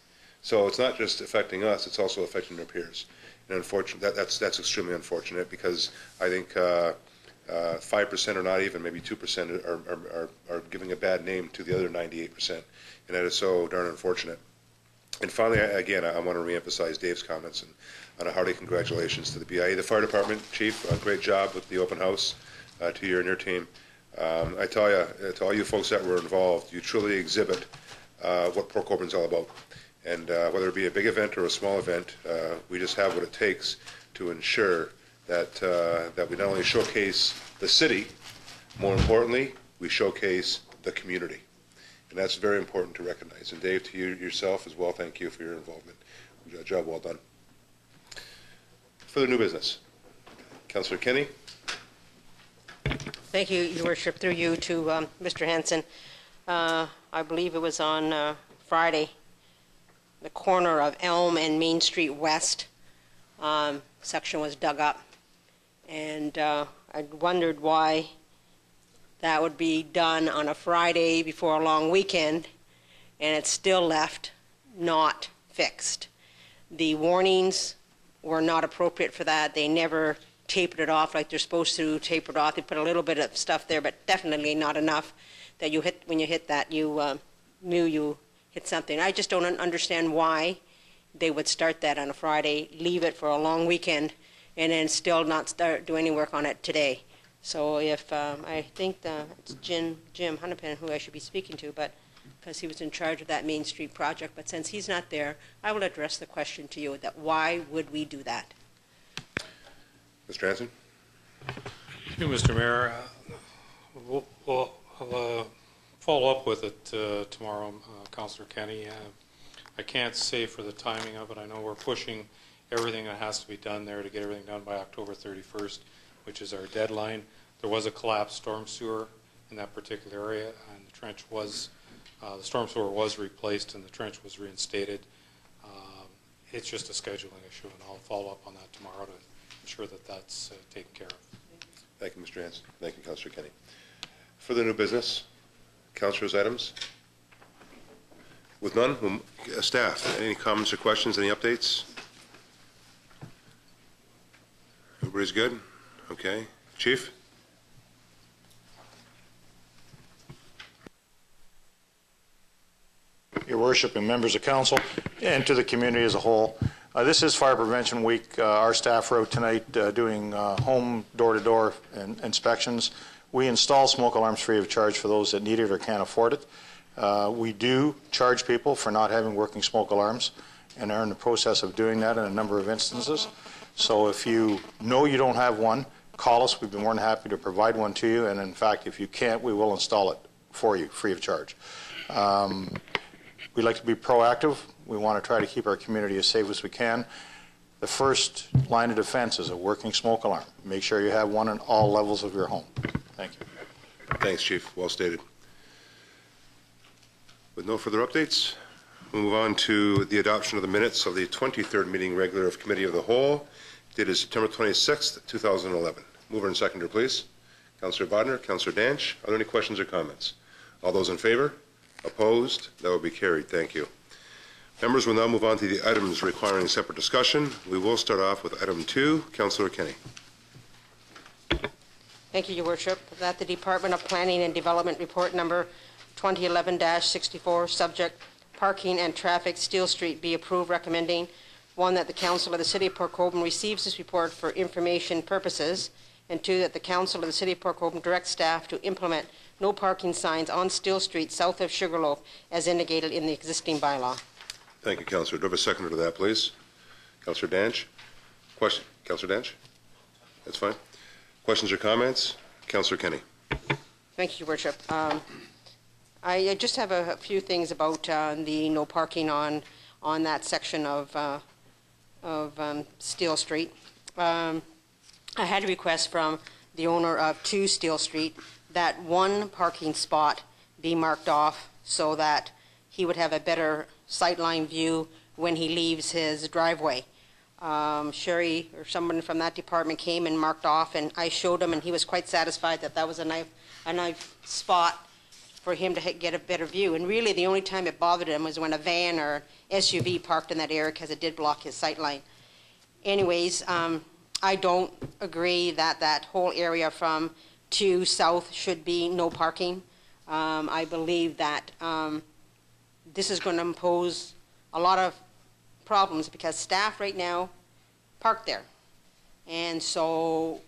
So it's not just affecting us; it's also affecting their peers. And unfortunately, that's extremely unfortunate, because I think 5% or not even, maybe 2% are giving a bad name to the other 98%, and that is so darn unfortunate. And finally, again, I want to reemphasize Dave's comments and a hearty congratulations to the BIA, the fire department, Chief, a great job with the open house, to you and your team. I tell you, to all you folks that were involved, you truly exhibit what Port Colborne's all about. And whether it be a big event or a small event, we just have what it takes to ensure that we not only showcase the city, more importantly, we showcase the community. And that's very important to recognize. And Dave, to you yourself as well, thank you for your involvement. Job well done. Further new business. Councillor Kenny. Thank you, Your Worship. Through you to Mr. Hanson. I believe it was on Friday, the corner of Elm and Main Street West section was dug up. And I wondered why that would be done on a Friday before a long weekend, and it's still left not fixed. The warnings were not appropriate for that. They never tapered it off like they're supposed to taper it off. They put a little bit of stuff there, but definitely not enough that you hit, when you hit that, you knew you hit something. I just don't understand why they would start that on a Friday, leave it for a long weekend, and then still not do any work on it today. So if, I think it's Jim Hunnipan who I should be speaking to, but because he was in charge of that Main Street project, but since he's not there, I will address the question to you, that why would we do that? Mr. Hanson? Thank you, Mr. Mayor. I'll follow up with it tomorrow, Councillor Kenny. I can't say for the timing of it. I know we're pushing everything that has to be done there to get everything done by October 31st, which is our deadline. There was a collapsed storm sewer in that particular area, and the trench was, the storm sewer was replaced and the trench was reinstated. It's just a scheduling issue, and I'll follow up on that tomorrow to ensure that that's taken care of. Thank you, Mr. Hanson. Thank you, Councillor Kenny. Further new business, Councillors' items? With none, staff, any comments or questions, any updates? Everybody's good? Okay. Chief? Your Worship and members of council, and to the community as a whole. This is Fire Prevention Week. Our staff are out tonight doing home door-to-door inspections. We install smoke alarms free of charge for those that need it or can't afford it. We do charge people for not having working smoke alarms, and are in the process of doing that in a number of instances. So if you know you don't have one, call us. We'd be more than happy to provide one to you, and in fact, if you can't, we will install it for you free of charge. We like to be proactive. We want to try to keep our community as safe as we can. The first line of defense is a working smoke alarm. Make sure you have one on all levels of your home. Thank you. Thanks, Chief. Well stated. With no further updates, we'll move on to the adoption of the minutes of the 23rd meeting regular of Committee of the Whole, dated September 26th, 2011. Mover and seconder, please. Councillor Bodner, Councillor Danch. Are there any questions or comments? All those in favor? Opposed? That will be carried. Thank you. Members will now move on to the items requiring separate discussion. We will start off with item 2. Councillor Kenny. Thank you, Your Worship. That the Department of Planning and Development report number 2011-64, subject parking and traffic, Steele Street, be approved, recommending 1, that the Council of the City of Port Colborne receives this report for information purposes, and 2, that the Council of the City of Port Colborne directs staff to implement no parking signs on Steele Street south of Sugarloaf as indicated in the existing bylaw. Thank you, Councillor. Do I have a seconder to that, please? Councillor Danch? Question? Councillor Danch? That's fine. Questions or comments? Councillor Kenny. Thank you, Your Worship. I just have a few things about the no parking on that section of Steele Street. I had a request from the owner of 2 Steele Street that 1 parking spot be marked off so that he would have a better sightline view when he leaves his driveway. Sherry or someone from that department came and marked off, and I showed him, and he was quite satisfied that that was a nice spot for him to get a better view. And really the only time it bothered him was when a van or SUV parked in that area, because it did block his sightline. Anyways, I don't agree that that whole area from 2 south should be no parking. I believe that this is going to impose a lot of problems because staff right now park there. And so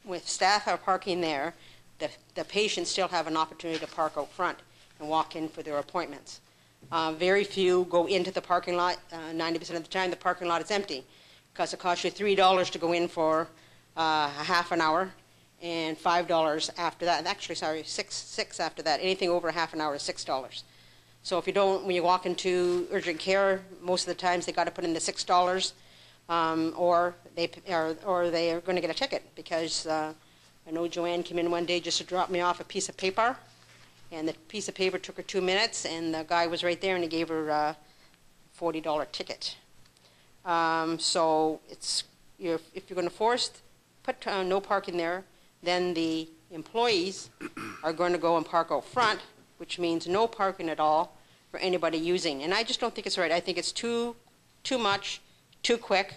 with staff are parking there, the patients still have an opportunity to park out front and walk in for their appointments. Very few go into the parking lot. 90% of the time the parking lot is empty because it costs you $3 to go in for a half an hour and $5 after that. Actually, sorry, six after that. Anything over a half an hour is $6. So if you don't, when you walk into urgent care, most of the times they got to put in the $6, or they are going to get a ticket because I know Joanne came in one day just to drop me off a piece of paper, and the piece of paper took her 2 minutes, and the guy was right there, and he gave her a $40 ticket. So it's, if you're going to put no parking there, then the employees are going to go and park out front, which means no parking at all for anybody using. And I just don't think it's right. I think it's too much, too quick.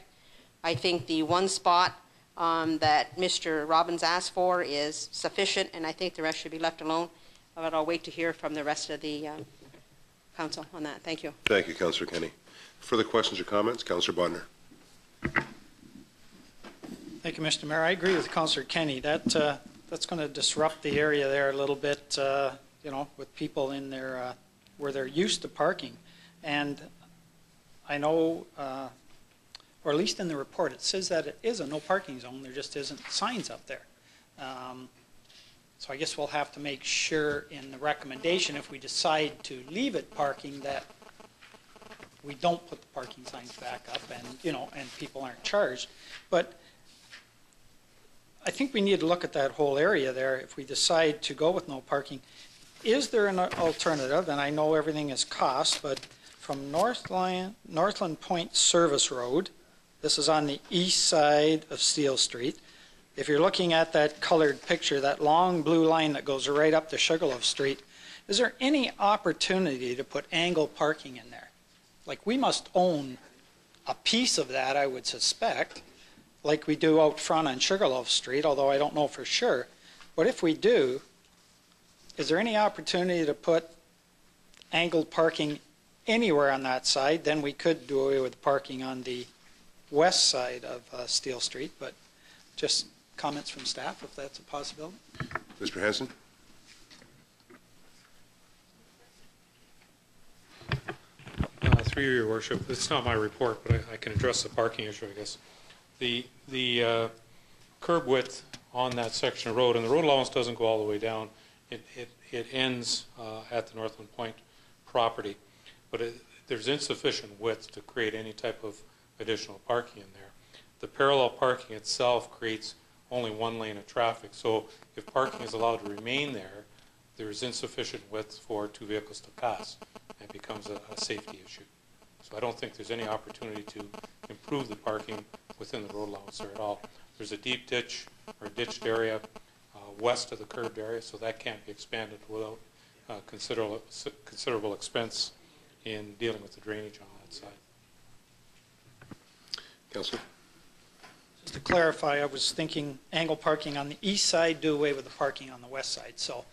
I think the one spot that Mr. Robbins asked for is sufficient, and I think the rest should be left alone. But I'll wait to hear from the rest of the council on that. Thank you. Thank you, Councillor Kenny. Further questions or comments? Councillor Bodnar. Thank you, Mr. Mayor. I agree with Councillor Kenny. That's going to disrupt the area there a little bit, with people in there where they're used to parking. And I know, or at least in the report, it says that it is a no parking zone. There just isn't signs up there. So I guess we'll have to make sure in the recommendation, if we decide to leave it parking, that we don't put the parking signs back up and, and people aren't charged. But I think we need to look at that whole area there if we decide to go with no parking. Is there an alternative? And I know everything is cost, but from Northland Point Service Road, this is on the east side of Steele Street. If you're looking at that colored picture, that long blue line that goes right up to Sugarloaf Street, is there any opportunity to put angle parking in there? Like, we must own a piece of that, I would suspect, like we do out front on Sugarloaf Street, although I don't know for sure. But if we do, is there any opportunity to put angled parking anywhere on that side? Then we could do away with parking on the west side of Steele Street, but just comments from staff if that's a possibility. Mr. Hanson. Through your worship, it's not my report, but I can address the parking issue, I guess. The curb width on that section of road, and the road allowance doesn't go all the way down. It ends at the Northland Point property, but there's insufficient width to create any type of additional parking in there. The parallel parking itself creates only one lane of traffic, so if parking is allowed to remain there, there's insufficient width for two vehicles to pass, and it becomes a safety issue. So I don't think there's any opportunity to improve the parking within the road allowance there at all. There's a deep ditch or ditched area west of the curbed area, so that can't be expanded without considerable expense in dealing with the drainage on that side. Councillor. Just to clarify, I was thinking angle parking on the east side, do away with the parking on the west side. So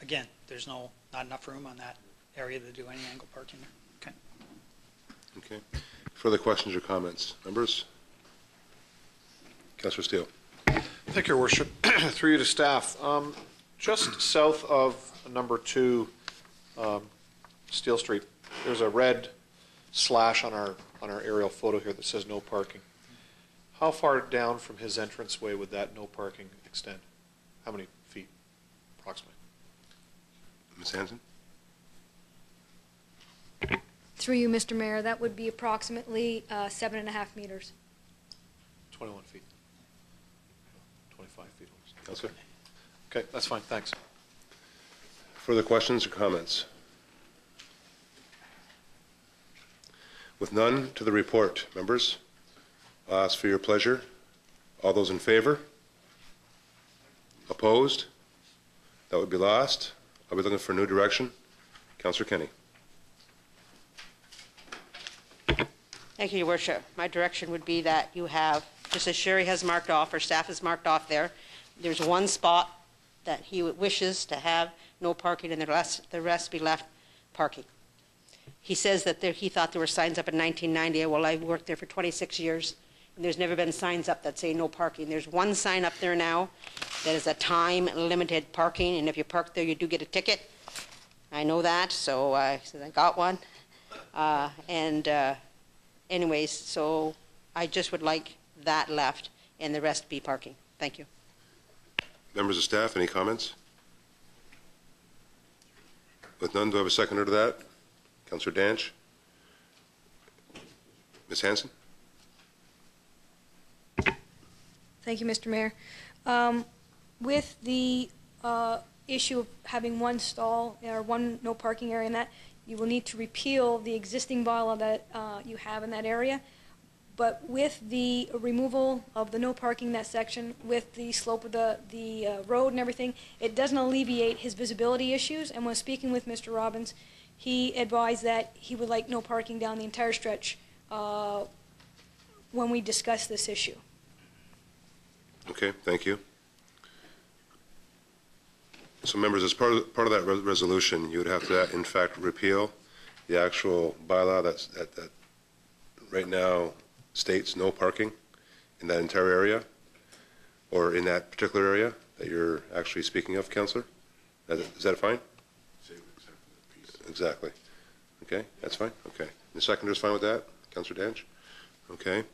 again, there's not enough room on that area to do any angle parking there. Okay. Further questions or comments? Members? Councillor Steele. Thank you, Your Worship. Through you to staff. Just south of number 2 Steele Street, there's a red slash on our aerial photo here that says no parking. How far down from his entranceway would that no parking extend? How many feet, approximately? Ms. Hanson? Through you, Mr. Mayor, that would be approximately 7.5 meters. 21 feet. 25 feet. Councillor. Okay, that's fine. Thanks. Further questions or comments? With none, to the report. Members, I'll ask for your pleasure. All those in favor? Opposed? That would be lost. I'll be looking for a new direction. Councillor Kenny. Thank you, Your Worship. My direction would be that you have, just as Sherry has marked off, or staff has marked off there, there's one spot that he wishes to have no parking, and the rest be left parking. He says that he thought there were signs up in 1990. Well, I've worked there for 26 years, and there's never been signs up that say no parking. There's one sign up there now that is a time-limited parking, and if you park there, you do get a ticket. I know that, so I said I got one. Anyways, so I just would like that left and the rest be parking. Thank you. Members of staff, any comments? With none, do I have a seconder to that? Councillor Danch? Ms. Hanson? Thank you, Mr. Mayor. with the issue of having one stall or one no parking area in that, you will need to repeal the existing bylaw that you have in that area. But with the removal of the no parking in that section, with the slope of the road and everything, it doesn't alleviate his visibility issues. And when speaking with Mr. Robbins, he advised that he would like no parking down the entire stretch when we discuss this issue. Okay, thank you. So members, as part of that resolution, you would have to, in fact, repeal the actual bylaw that right now states no parking in that entire area, or in that particular area that you're actually speaking of, Councillor? Is that fine? Exactly. Okay, that's fine. Okay. The seconder's fine with that? Councillor Danch? Okay.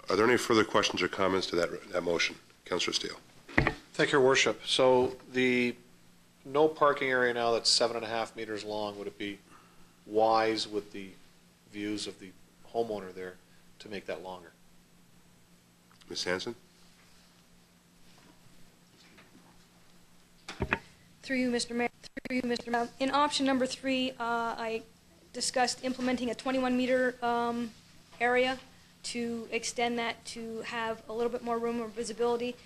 Are there any further questions or comments to that motion? Councillor Steele. Thank you, Your Worship. So the no parking area now that's 7.5 meters long, would it be wise with the views of the homeowner there to make that longer? Ms. Hanson? Through you, Mr. Mayor. Through you, Mr. Mayor. In option number 3, I discussed implementing a 21-meter area to extend that to have a little bit more room or visibility.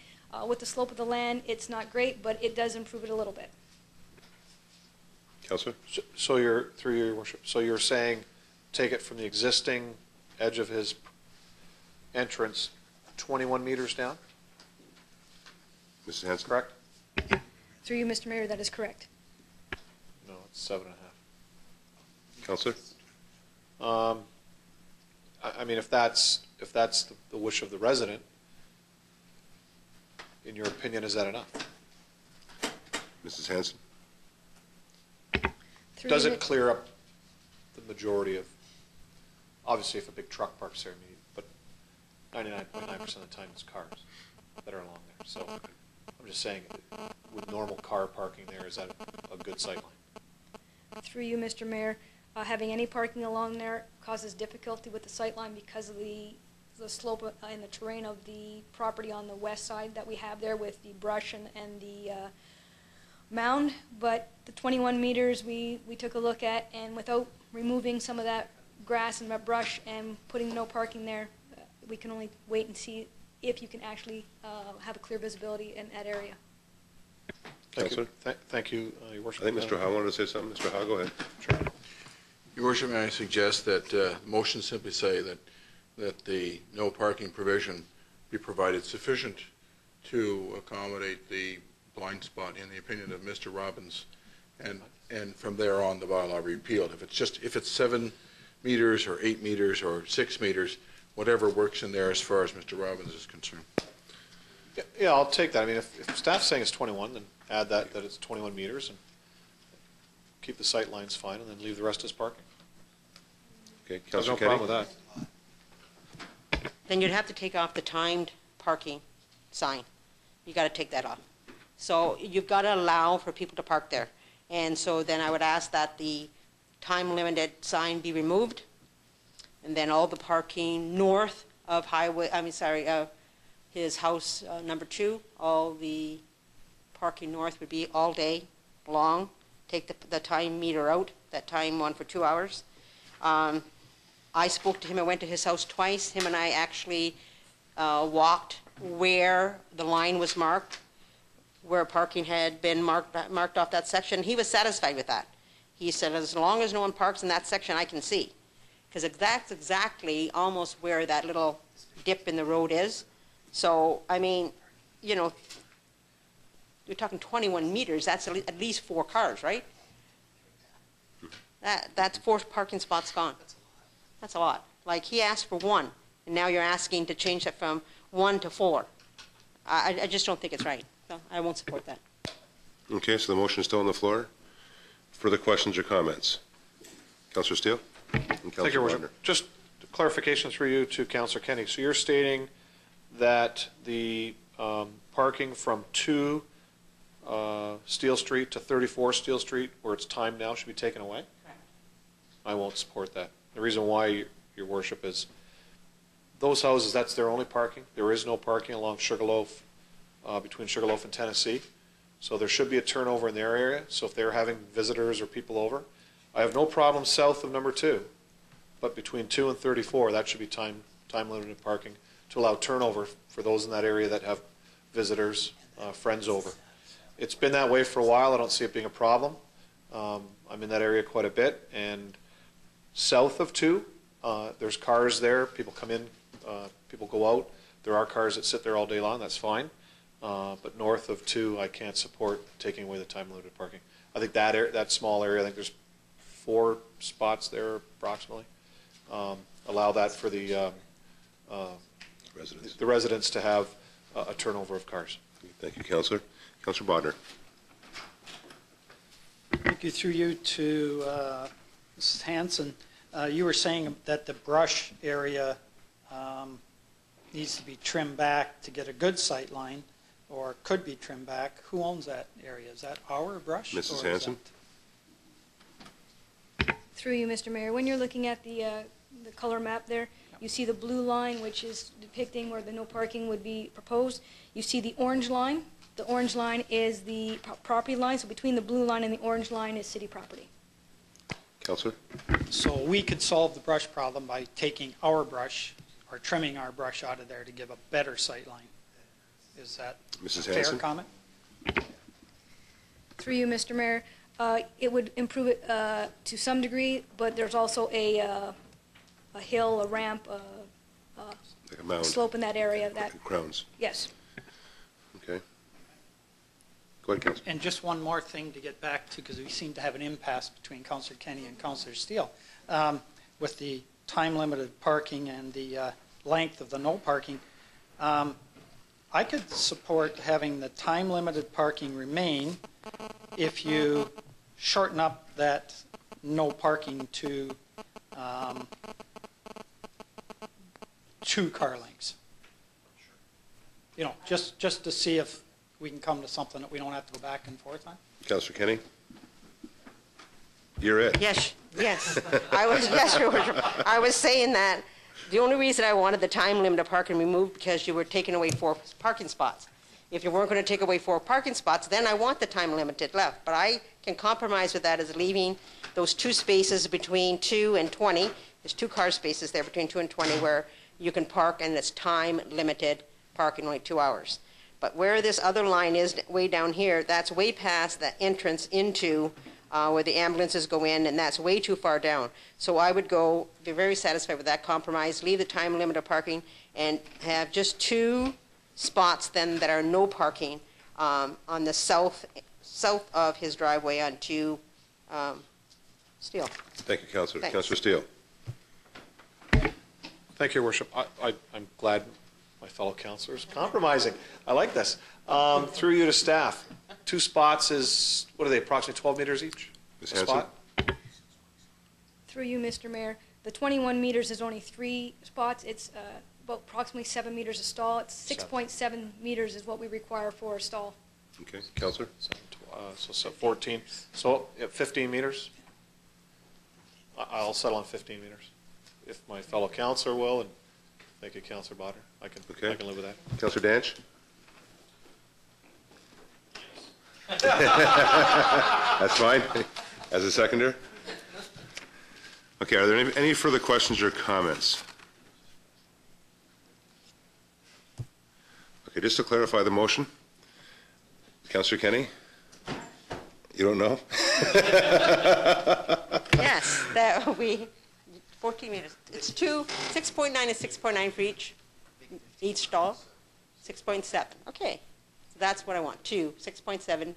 With the slope of the land, it's not great, but it does improve it a little bit. Councillor? So you're, through Your Worship, so you're saying take it from the existing edge of his entrance 21 meters down? Mrs. Hanson? Correct? Through you, Mr. Mayor, that is correct. No, it's 7.5. Councillor? I mean, if that's the wish of the resident, in your opinion, is that enough? Mrs. Hanson? Does it clear up the majority of, obviously if a big truck parks there, but 99.9% of the time it's cars that are along there. So I'm just saying, with normal car parking there, is that a good sight line? Through you, Mr. Mayor, having any parking along there causes difficulty with the sight line because of the slope and the terrain of the property on the west side that we have there with the brush and the mound. But the 21 meters we took a look at, and without removing some of that grass and that brush and putting no parking there, we can only wait and see if you can actually have a clear visibility in that area. Thank you. Thank you, Your Worship. I think Mr. Howe wanted to say something. Mr. Howe, go ahead. Sure. Your Worship, may I suggest that motion simply say that the no parking provision be provided sufficient to accommodate the blind spot in the opinion of Mr. Robbins, and from there on the bylaw repealed. If it's 7 meters or 8 meters or 6 meters, whatever works in there as far as Mr. Robbins is concerned. Yeah, I'll take that. I mean, if staff's saying it's 21, then add that it's 21 meters and keep the sight lines fine, and then leave the rest as parking. Okay, There's Councillor no Kenny? problem with that. Then you'd have to take off the timed parking sign. You got to take that off. So you've got to allow for people to park there. And so then I would ask that the time-limited sign be removed, and then all the parking north of his house number 2, all the parking north would be all day long. Take the time meter out, that time one for 2 hours. I spoke to him. I went to his house twice. Him and I actually walked where the line was marked, where parking had been marked off that section. He was satisfied with that. He said, as long as no one parks in that section, I can see. Because that's exactly almost where that little dip in the road is. So, I mean, you know, you're talking 21 meters. That's at least 4 cars, right? That's 4 parking spots gone. That's a lot. Like, he asked for 1, and now you're asking to change that from 1 to 4. I just don't think it's right. So I won't support that. Okay, so the motion is still on the floor. Further questions or comments? Councillor Steele? And Thank you, Councillor Your Worship. Wagner. Just Clarification through you to Councillor Kenny. So you're stating that the parking from 2 Steele Street to 34 Steele Street, where it's timed now, should be taken away? Correct. I won't support that. The reason why, Your Worship, is those houses, that's their only parking. There is no parking along Sugarloaf between Sugarloaf and Tennessee. So there should be a turnover in their area. So if they're having visitors or people over, I have no problem south of number 2, but between 2 and 34, that should be time limited parking to allow turnover for those in that area that have visitors, friends over. It's been that way for a while. I don't see it being a problem. I'm in that area quite a bit, and south of 2, there's cars there. People come in, people go out. There are cars that sit there all day long. That's fine. But north of 2, I can't support taking away the time-limited parking. I think that small area, I think there's 4 spots there approximately. Allow that for the residents to have a turnover of cars. Thank you, Councillor. Councillor Bodner. Thank you. Through you to Mrs. Hanson. You were saying that the brush area needs to be trimmed back to get a good sight line, or could be trimmed back. Who owns that area? Is that our brush? Mrs. Hanson? Through you, Mr. Mayor, when you're looking at the color map there, you see the blue line, which is depicting where the no parking would be proposed. You see the orange line. The orange line is the property line, so between the blue line and the orange line is city property. Councillor? So we could solve the brush problem by taking our brush or trimming our brush out of there to give a better sight line. Is that Mrs. a fair Hanson? comment? Through you, Mr. Mayor, it would improve it to some degree, but there's also a hill, a ramp, Like a mound. slope in that area. That Crowns. yes. Okay. Go ahead, Councillor. And just one more thing to get back to, because we seem to have an impasse between Councillor Kenny and Councillor Steele with the time-limited parking and the length of the no parking. I could support having the time-limited parking remain if you shorten up that no parking to 2 car lengths. You know, just to see if we can come to something that we don't have to go back and forth on. Councillor Kenny? You're it. Yes, yes. Yes, Your Worship. I was saying that the only reason I wanted the time limit of parking removed because you were taking away 4 parking spots. If you weren't going to take away 4 parking spots, then I want the time limited left. But I can compromise with that as leaving those 2 spaces between 2 and 20. There's 2 car spaces there between 2 and 20 where you can park, and it's time limited parking, only 2 hours. But where this other line is way down here, that's way past the entrance into where the ambulances go in, and that's way too far down. So I would be very satisfied with that compromise, leave the time limit of parking, and have just 2 spots then that are no parking on the south of his driveway onto Steele. Thank you, Councillor. Thanks. Councillor Steele. Thank you, Your Worship. I'm glad my fellow councillors compromising. I like this. Through you to staff. 2 spots is, what are they, approximately 12 meters each? Ms. A Hanson? spot? Through you, Mr. Mayor, the 21 meters is only 3 spots. It's about approximately 7 meters a stall. It's 6.7 meters is what we require for a stall. Okay. Councillor? So 14. So 15 meters? I'll settle on 15 meters. If my fellow councillor will, and thank you, Councillor Bodner. I can live with that. Councillor Danch? That's fine. As a seconder? Okay, are there any further questions or comments? Okay, just to clarify the motion, Councillor Kenny? You don't know? Yes, that we 14 meters. It's 6.9 and 6.9 for each stall. 6.7. Okay, so that's what I want. 6.7.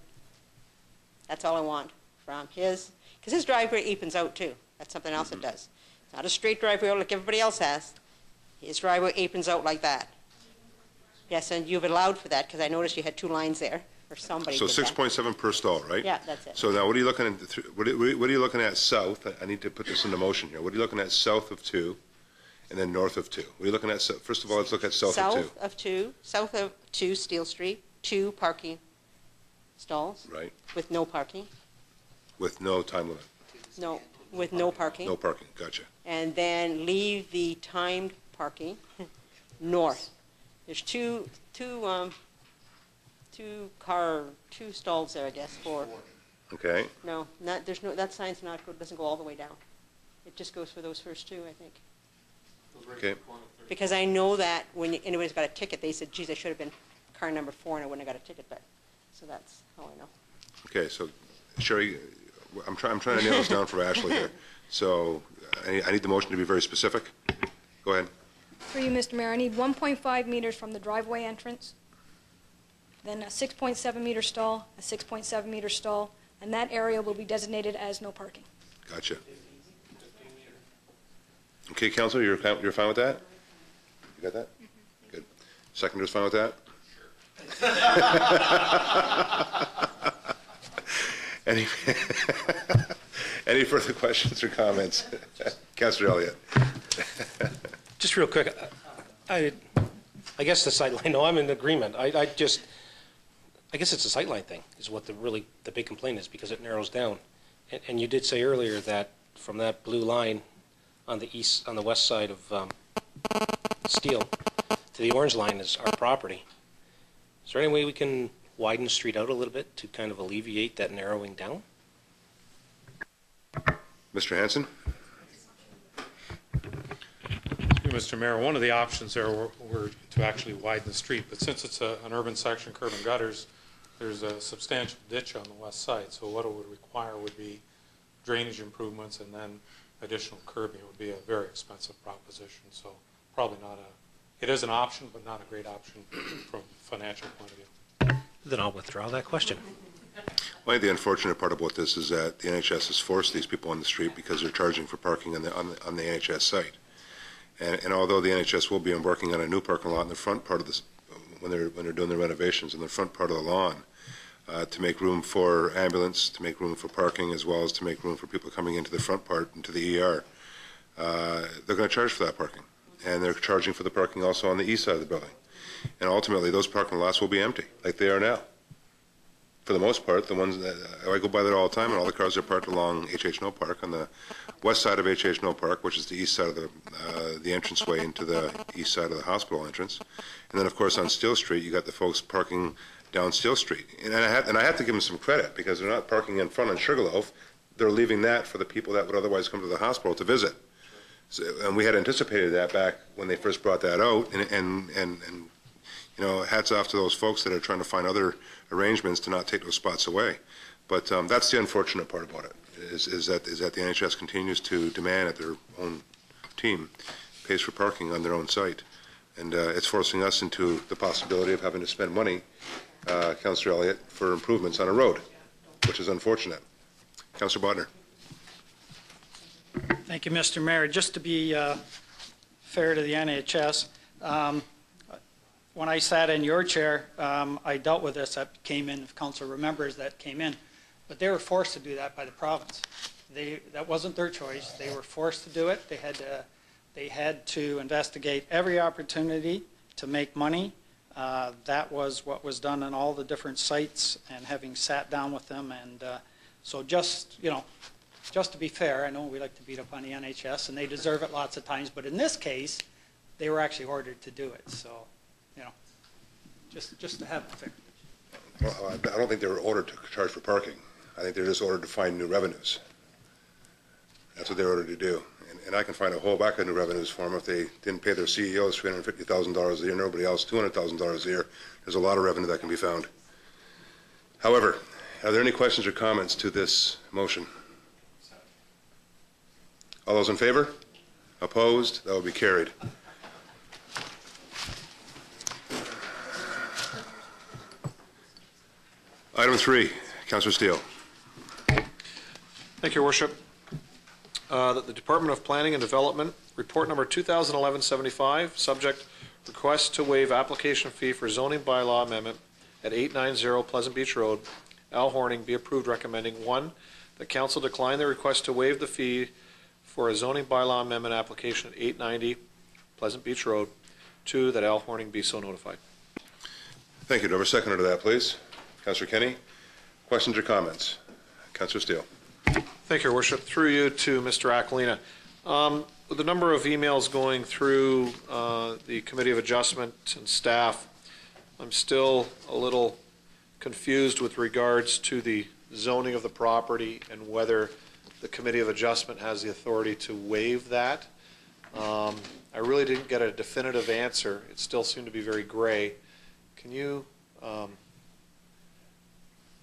That's all I want from his, because his driveway opens out too. That's something else it does. It's not a straight driveway like everybody else has. His driveway opens out like that. Yes, and you've allowed for that because I noticed you had 2 lines there, or somebody So did that. 6.7 per stall, right? Yeah, that's it. So now what are you looking at, what are you looking at south? I need to put this into motion here. What are you looking at south of 2 and then north of 2? What are you looking at, first of all, let's look at south of 2. South of 2, Steele Street, 2 parking stalls. Right. With no parking. With no time limit. No, with no parking. No parking, gotcha. And then leave the timed parking north. There's two two stalls there, I guess, for, Okay. no, that sign's not, doesn't go all the way down. It just goes for those first two, I think. Okay. Because I know that when anybody's got a ticket, they said, geez, I should have been car number 4 and I wouldn't have got a ticket, but, so that's how I know. Okay, so Sherry, I'm trying to nail this down for Ashley here. So I need the motion to be very specific. Go ahead. Through you, Mr. Mayor, I need 1.5 meters from the driveway entrance, then a 6.7 meter stall, a 6.7 meter stall, and that area will be designated as no parking. Gotcha. Okay, Councilor, you're fine with that? You got that? Good. Seconder's fine with that? Any further questions or comments? Councilor Elliott. Just real quick, I guess the sightline, no, I'm in agreement. I guess it's a sightline thing is what the big complaint is, because it narrows down. And you did say earlier that from that blue line on the west side of Steele to the orange line is our property. Is there any way we can widen the street out a little bit to kind of alleviate that narrowing down? Mr. Hanson? Mr. Mayor, one of the options there were to actually widen the street, but since it's an urban section, curb and gutters, there's a substantial ditch on the west side, so what it would require would be drainage improvements and then additional curbing. It would be a very expensive proposition, so probably not it is an option, but not a great option from a financial point of view. Then I'll withdraw that question. Well, I think the unfortunate part about this is that the NHS has forced these people on the street because they're charging for parking on the NHS site. And although the NHS will be working on a new parking lot in the front part of this, when they're doing the renovations in the front part of the lawn, to make room for ambulance, to make room for parking, as well as to make room for people coming into the front part, into the ER, they're going to charge for that parking. And they're charging for the parking also on the east side of the building. And ultimately, those parking lots will be empty, like they are now. For the most part, the ones that I go by there all the time, and all the cars are parked along H.H. No Park on the west side of H.H. No Park, which is the east side of the entranceway into the east side of the hospital entrance. And then, of course, on Steele Street, you got the folks parking down Steele Street. And I have to give them some credit, because they're not parking in front on Sugarloaf. They're leaving that for the people that would otherwise come to the hospital to visit. So, and we had anticipated that back when they first brought that out, and you know, hats off to those folks that are trying to find other arrangements to not take those spots away. But that's the unfortunate part about it, is that the NHS continues to demand that their own team pays for parking on their own site. And it's forcing us into the possibility of having to spend money, Councillor Elliott, for improvements on a road, which is unfortunate. Councillor Bodner. Thank you, Mr. Mayor. Just to be fair to the NHS, when I sat in your chair, I dealt with this. That came in, if council remembers, that came in. But they were forced to do that by the province. That wasn't their choice. They were forced to do it. They had to investigate every opportunity to make money. That was what was done on all the different sites, and having sat down with them. And so just, you know, just to be fair, I know we like to beat up on the NHS, and they deserve it lots of times, but in this case, they were actually ordered to do it. So, you know, just to have it fair. Well, I don't think they were ordered to charge for parking. I think they're just ordered to find new revenues. That's what they're ordered to do. And I can find a whole bucket of new revenues for them if they didn't pay their CEOs $350,000 a year, nobody else $200,000 a year. There's a lot of revenue that can be found. However, are there any questions or comments to this motion? All those in favor? Opposed? That will be carried. Item 3, Councillor Steele. Thank you, Your Worship. That the Department of Planning and Development, report number 2011-75, subject request to waive application fee for zoning bylaw amendment at 890 Pleasant Beach Road, Al Horning, be approved, recommending 1, that council decline the request to waive the fee for a zoning bylaw amendment application at 890 Pleasant Beach Road. 2, that Al Horning be so notified. Thank you. Do I have a seconder to that, please? Councillor Kenny. Questions or comments? Councillor Steele. Thank you, Your Worship. Through you to Mr. Aquilina. With the number of emails going through the Committee of Adjustment and staff, I'm still a little confused with regards to the zoning of the property and whether the Committee of Adjustment has the authority to waive that. I really didn't get a definitive answer. It still seemed to be very gray. Can you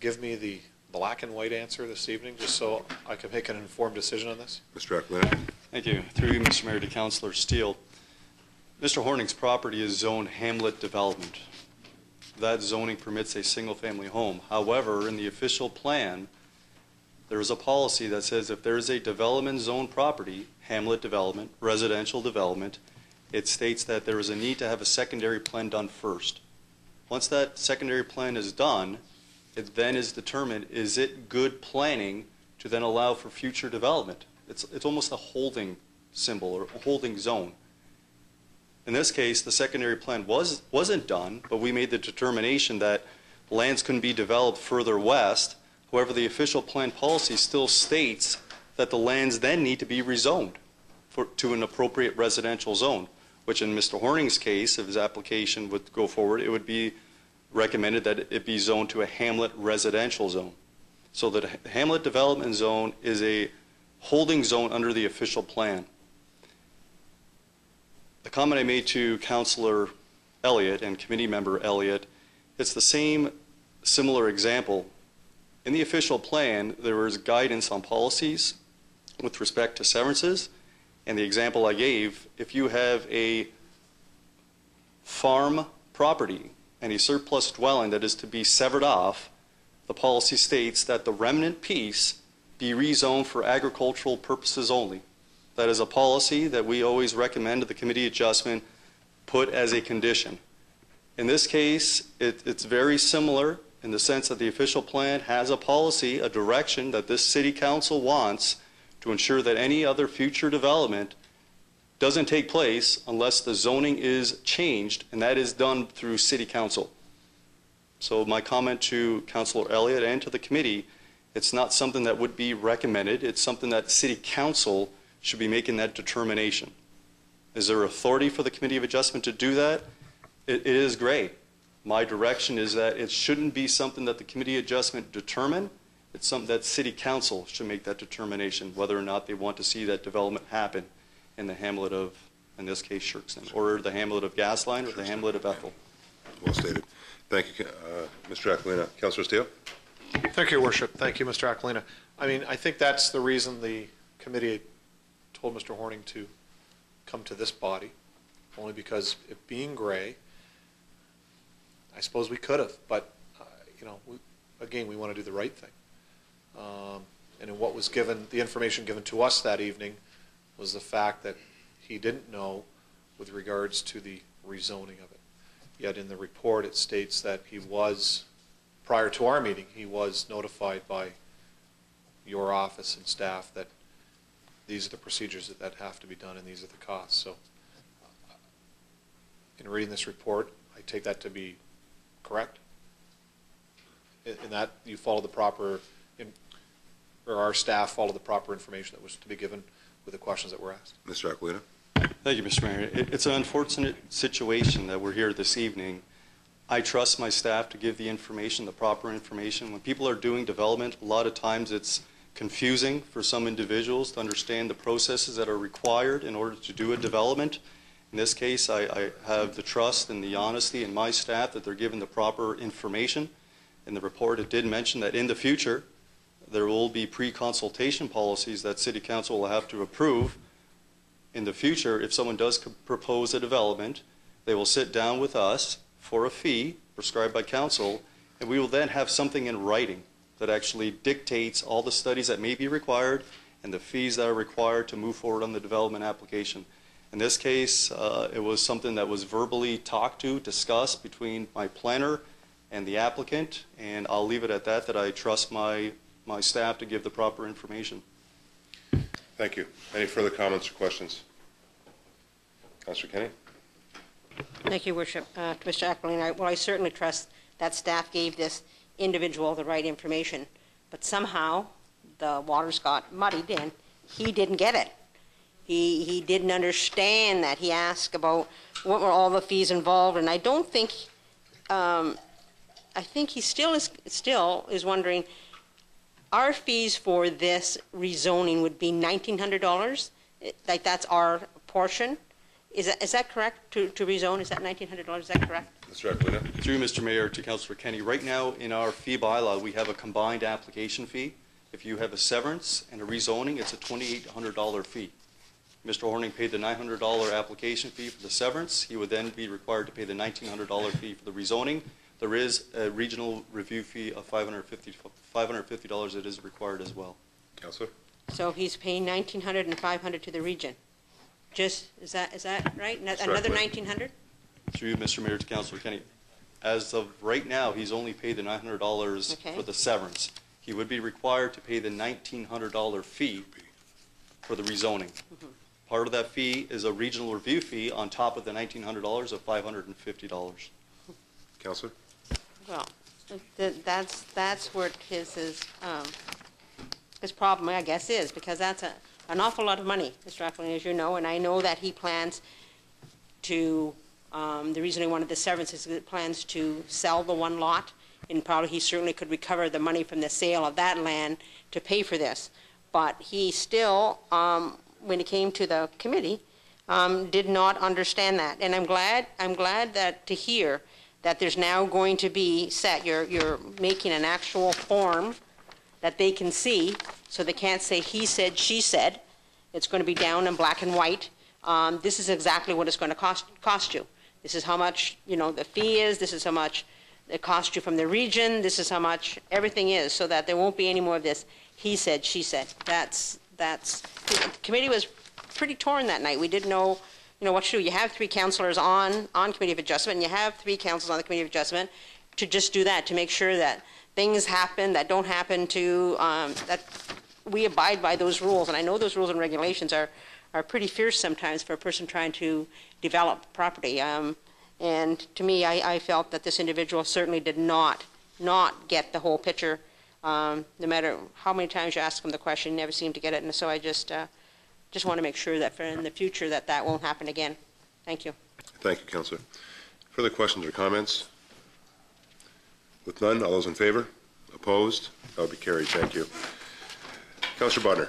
give me the black and white answer this evening, just so I can make an informed decision on this? Mr. Aquilina. Thank you. Through you, Mr. Mayor, to Councillor Steele. Mr. Horning's property is zoned hamlet development. That zoning permits a single-family home. However, in the official plan, there is a policy that says if there is a development zone property, hamlet development, residential development, it states that there is a need to have a secondary plan done first. Once that secondary plan is done, it then is determined, is it good planning to then allow for future development? It's almost a holding symbol or a holding zone. In this case, the secondary plan wasn't done, but we made the determination that lands couldn't be developed further west. However, the official plan policy still states that the lands then need to be rezoned to an appropriate residential zone, which in Mr. Horning's case, if his application would go forward, it would be recommended that it be zoned to a hamlet residential zone. So the hamlet development zone is a holding zone under the official plan. The comment I made to Councillor Elliott and committee member Elliott, it's the same similar example. In the official plan, there was guidance on policies with respect to severances, and the example I gave, if you have a farm property and a surplus dwelling that is to be severed off, the policy states that the remnant piece be rezoned for agricultural purposes only. That is a policy that we always recommend to the committee adjustment put as a condition. In this case, it's very similar in the sense that the official plan has a policy, a direction that this city council wants to ensure that any other future development doesn't take place unless the zoning is changed, and that is done through city council. So my comment to Councillor Elliott and to the committee, it's not something that would be recommended. It's something that city council should be making that determination. Is there authority for the Committee of Adjustment to do that? It is gray. My direction is that it shouldn't be something that the Committee of Adjustment determine. It's something that City Council should make that determination, whether or not they want to see that development happen in the hamlet of, in this case, Shirkston, or the hamlet of Gasline, or the hamlet of Ethel. Well stated. Thank you, Mr. Aquilina. Councillor Steele. Thank you, Your Worship. Thank you, Mr. Aquilina. I mean, I think that's the reason the committee told Mr. Horning to come to this body, only because it being gray, I suppose we could have, but, you know, again, we want to do the right thing. And in what was given, the information given to us that evening was the fact that he didn't know with regards to the rezoning of it. Yet in the report it states that he was, prior to our meeting, he was notified by your office and staff that these are the procedures that have to be done and these are the costs. So in reading this report, I take that to be correct? In that you follow the proper, or our staff followed the proper information that was to be given with the questions that were asked? Mr. Aquilina. Thank you, Mr. Mayor. It's an unfortunate situation that we're here this evening. I trust my staff to give the information, the proper information. When people are doing development, a lot of times it's confusing for some individuals to understand the processes that are required in order to do a development. In this case, I have the trust and the honesty in my staff that they're given the proper information. In the report, it did mention that in the future, there will be pre-consultation policies that City Council will have to approve. In the future, if someone does propose a development, they will sit down with us for a fee prescribed by council, and we will then have something in writing that actually dictates all the studies that may be required and the fees that are required to move forward on the development application. In this case, it was something that was verbally talked to, discussed between my planner and the applicant, and I'll leave it at that, that I trust my staff to give the proper information. Thank you. Any further comments or questions? Councillor Kenny? Thank you, Worship. To Mr. Aquilina, well, I certainly trust that staff gave this individual the right information, but somehow the waters got muddied and he didn't get it. He didn't understand that. He asked about what were all the fees involved, and I don't think I think he still is wondering, our fees for this rezoning would be $1,900? Like that's our portion? Is that correct, to rezone? Is that $1,900? Is that correct? That's right, Linda. Through Mr. Mayor to Councillor Kenny, right now in our fee bylaw, we have a combined application fee. If you have a severance and a rezoning, it's a $2,800 fee. Mr. Horning paid the $900 application fee for the severance. He would then be required to pay the $1,900 fee for the rezoning. There is a regional review fee of $550 that is required as well. Councillor? So he's paying $1,900 and $500 to the region. Is that right? Another $1,900? Through you, Mr. Mayor to Councillor Kenny. As of right now, he's only paid the $900 for the severance. He would be required to pay the $1,900 fee for the rezoning. Part of that fee is a regional review fee on top of the $1,900 of $550. Councillor? Well, that's where his problem, I guess, is, because that's an awful lot of money, Mr. Appling, as you know, and I know that he plans to, the reason he wanted the severance is he plans to sell the one lot, and probably he certainly could recover the money from the sale of that land to pay for this. But he still, when it came to the committee, did not understand that. And I'm glad that to hear that there's now going to be set, you're making an actual form that they can see, so they can't say he said, she said. It's going to be down in black and white. This is exactly what it's going to cost you. This is how much, the fee is. This is how much it cost you from the region. This is how much everything is, so that there won't be any more of this he said, she said. The committee was pretty torn that night. We didn't know, what to do. You have 3 councillors on Committee of Adjustment, and you have 3 councillors on the Committee of Adjustment to just do that, to make sure that things happen that don't happen to, that we abide by those rules. And I know those rules and regulations are pretty fierce sometimes for a person trying to develop property. And to me, I felt that this individual certainly did not get the whole picture. No matter how many times you ask him the question, he never seemed to get it. And so I just want to make sure that for in the future that won't happen again. Thank you. Thank you, Councillor. Further questions or comments? With none, all those in favor? Opposed? That will be carried. Thank you. Councillor Bodner.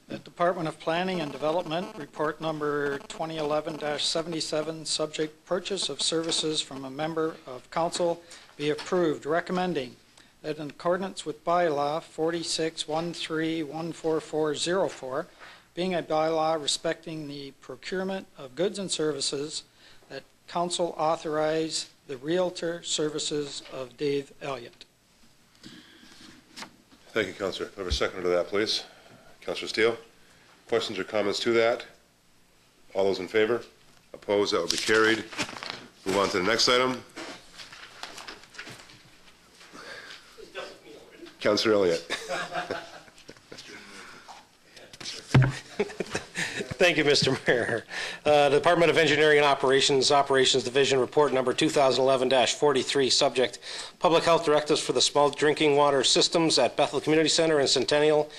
The Department of Planning and Development, report number 2011-77, subject purchase of services from a member of council, be approved, recommending that in accordance with bylaw 4613-14404, being a bylaw respecting the procurement of goods and services, that council authorize the realtor services of Dave Elliott. Thank you, Councillor. Can I have a seconder to that, please? Councillor Steele. Questions or comments to that? All those in favor? Opposed? That will be carried. Move on to the next item. Councillor Elliott. Thank you, Mr. Mayor. The Department of Engineering and Operations Division report number 2011-43, subject public health directives for the small drinking water systems at Bethel Community Center and Centennial,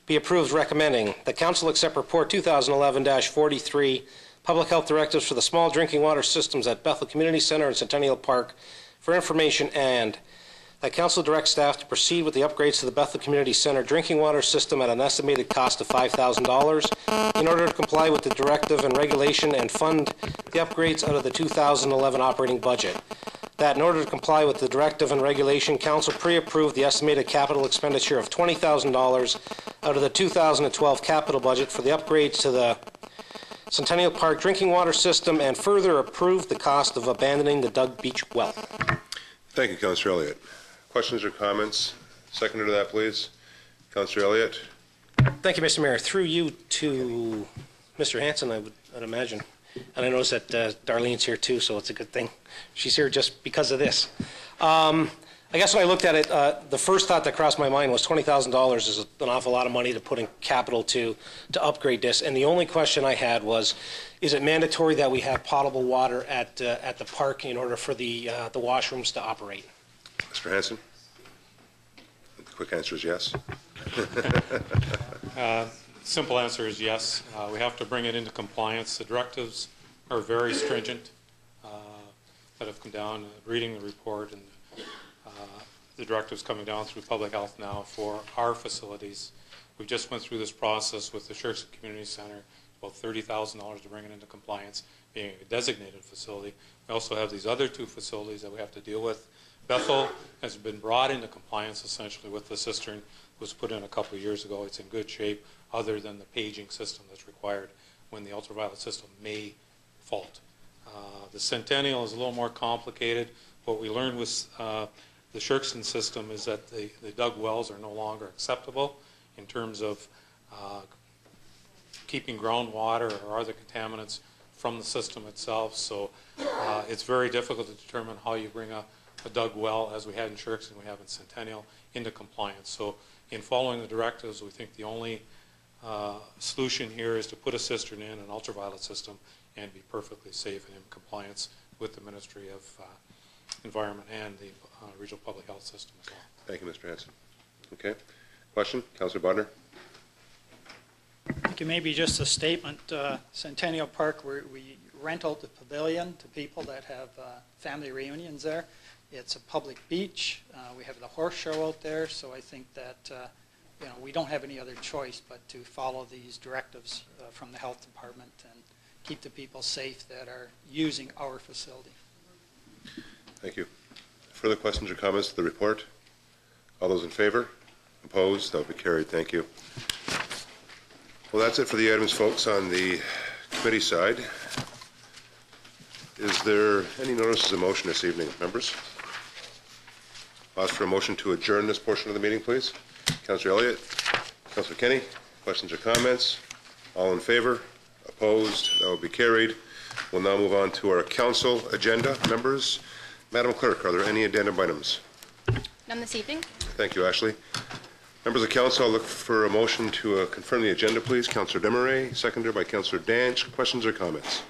be approved, recommending the council accept report 2011-43, public health directives for the small drinking water systems at Bethel Community Center and Centennial Park for information, and that council direct staff to proceed with the upgrades to the Bethel Community Center drinking water system at an estimated cost of $5,000 in order to comply with the directive and regulation and fund the upgrades out of the 2011 operating budget. That in order to comply with the directive and regulation, council pre-approved the estimated capital expenditure of $20,000 out of the 2012 capital budget for the upgrades to the Centennial Park drinking water system, and further approved the cost of abandoning the Dug Beach well. Thank you, Councillor Elliott. Questions or comments? Seconder to that, please. Councillor Elliott. Thank you, Mr. Mayor. Through you to Mr. Hanson, I'd imagine. And I notice that Darlene's here too, so it's a good thing. She's here just because of this. I guess when I looked at it, the first thought that crossed my mind was $20,000 is an awful lot of money to put in capital to upgrade this. And the only question I had was, is it mandatory that we have potable water at the park in order for the washrooms to operate? Mr. Hanson? The quick answer is yes. Simple answer is yes. We have to bring it into compliance. The directives are very stringent. that have come down, reading the report and the directives coming down through public health now for our facilities. We just went through this process with the Sherkson Community Center, about $30,000 to bring it into compliance, being a designated facility. We also have these other two facilities that we have to deal with. Bethel has been brought into compliance essentially with the cistern. It was put in a couple of years ago. It's in good shape other than the paging system that's required when the ultraviolet system may fault. The Centennial is a little more complicated. What we learned with the Sherkson system is that the dug wells are no longer acceptable in terms of keeping groundwater or other contaminants from the system itself. So it's very difficult to determine how you bring a dug well, as we had in Sherkson, we have in Centennial, into compliance. So in following the directives, we think the only solution here is to put a cistern in, an ultraviolet system, and be perfectly safe and in compliance with the Ministry of Environment and the Regional Public Health System as well. Thank you, Mr. Hanson. Okay. Question? Councillor Bodner? I think maybe just a statement. Centennial Park, we rent out the pavilion to people that have family reunions there. It's a public beach. We have the horse show out there, so I think that we don't have any other choice but to follow these directives from the health department and keep the people safe that are using our facility. Thank you. Further questions or comments to the report? All those in favor? Opposed? That will be carried. Thank you. Well, that's it for the items, folks, on the committee side. Is there any notices of motion this evening, members? I'll ask for a motion to adjourn this portion of the meeting, please. Councillor Elliott, Councillor Kenny, questions or comments? All in favor? Opposed? That will be carried. We'll now move on to our council agenda, members. Madam Clerk, are there any addendum items? None this evening. Thank you, Ashley. Members of council, I'll look for a motion to confirm the agenda, please. Councillor Desmarais, seconded by Councillor Danch. Questions or comments?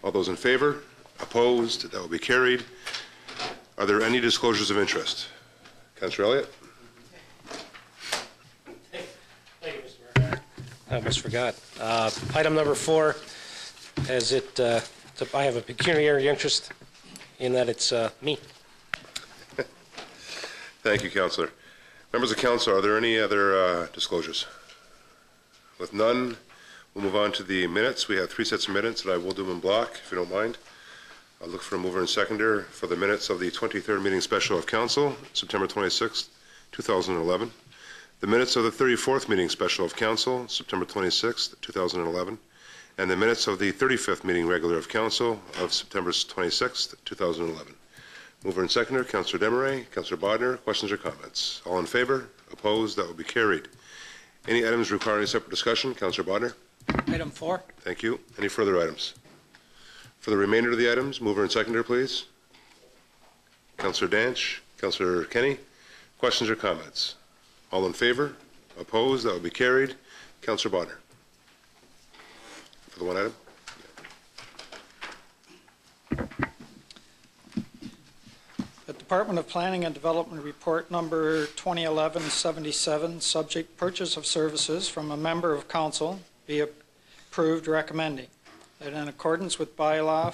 All those in favor? Opposed? That will be carried. Are there any disclosures of interest? Councillor Elliott? Thank you, Mr. Mayor. I almost forgot. Item number 4, I have a pecuniary interest in that it's me. Thank you, Councillor. Members of council, are there any other disclosures? With none, we'll move on to the minutes. We have 3 sets of minutes that I will do in block, if you don't mind. I'll look for a mover and seconder for the minutes of the 23rd meeting special of council, September 26th, 2011. The minutes of the 34th meeting special of council, September 26th, 2011. And the minutes of the 35th meeting regular of council of September 26th, 2011. Mover and seconder, Councillor Desmarais, Councillor Bodner. Questions or comments? All in favor? Opposed? That will be carried. Any items requiring separate discussion? Councillor Bodner. Item 4. Thank you. Any further items? For the remainder of the items, mover and seconder, please. Councillor Danch, Councillor Kenny. Questions or comments? All in favor? Opposed? That will be carried. Councillor Bodner. For the one item. The Department of Planning and Development Report number 2011-77, subject purchase of services from a member of council, be approved recommending that in accordance with bylaw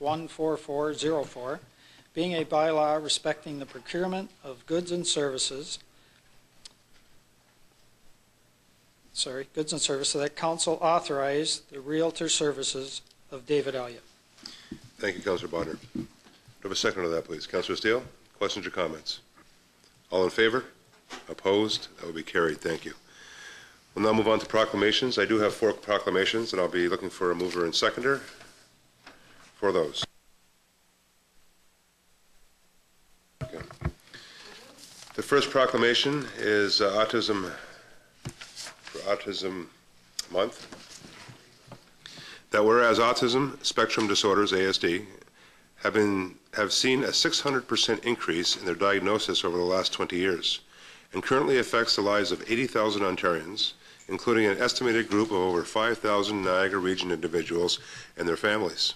4613-14404, being a bylaw respecting the procurement of goods and services, that council authorize the realtor services of David Elliott. Thank you, Councillor Bodner. Do I have a second to that, please? Councillor Steele, questions or comments? All in favor? Opposed? That will be carried. Thank you. We'll now move on to proclamations. I do have 4 proclamations, and I'll be looking for a mover and seconder for those. Okay. The first proclamation is Autism Month. That whereas autism spectrum disorders, ASD, have seen a 600% increase in their diagnosis over the last 20 years, and currently affects the lives of 80,000 Ontarians, including an estimated group of over 5,000 Niagara Region individuals and their families.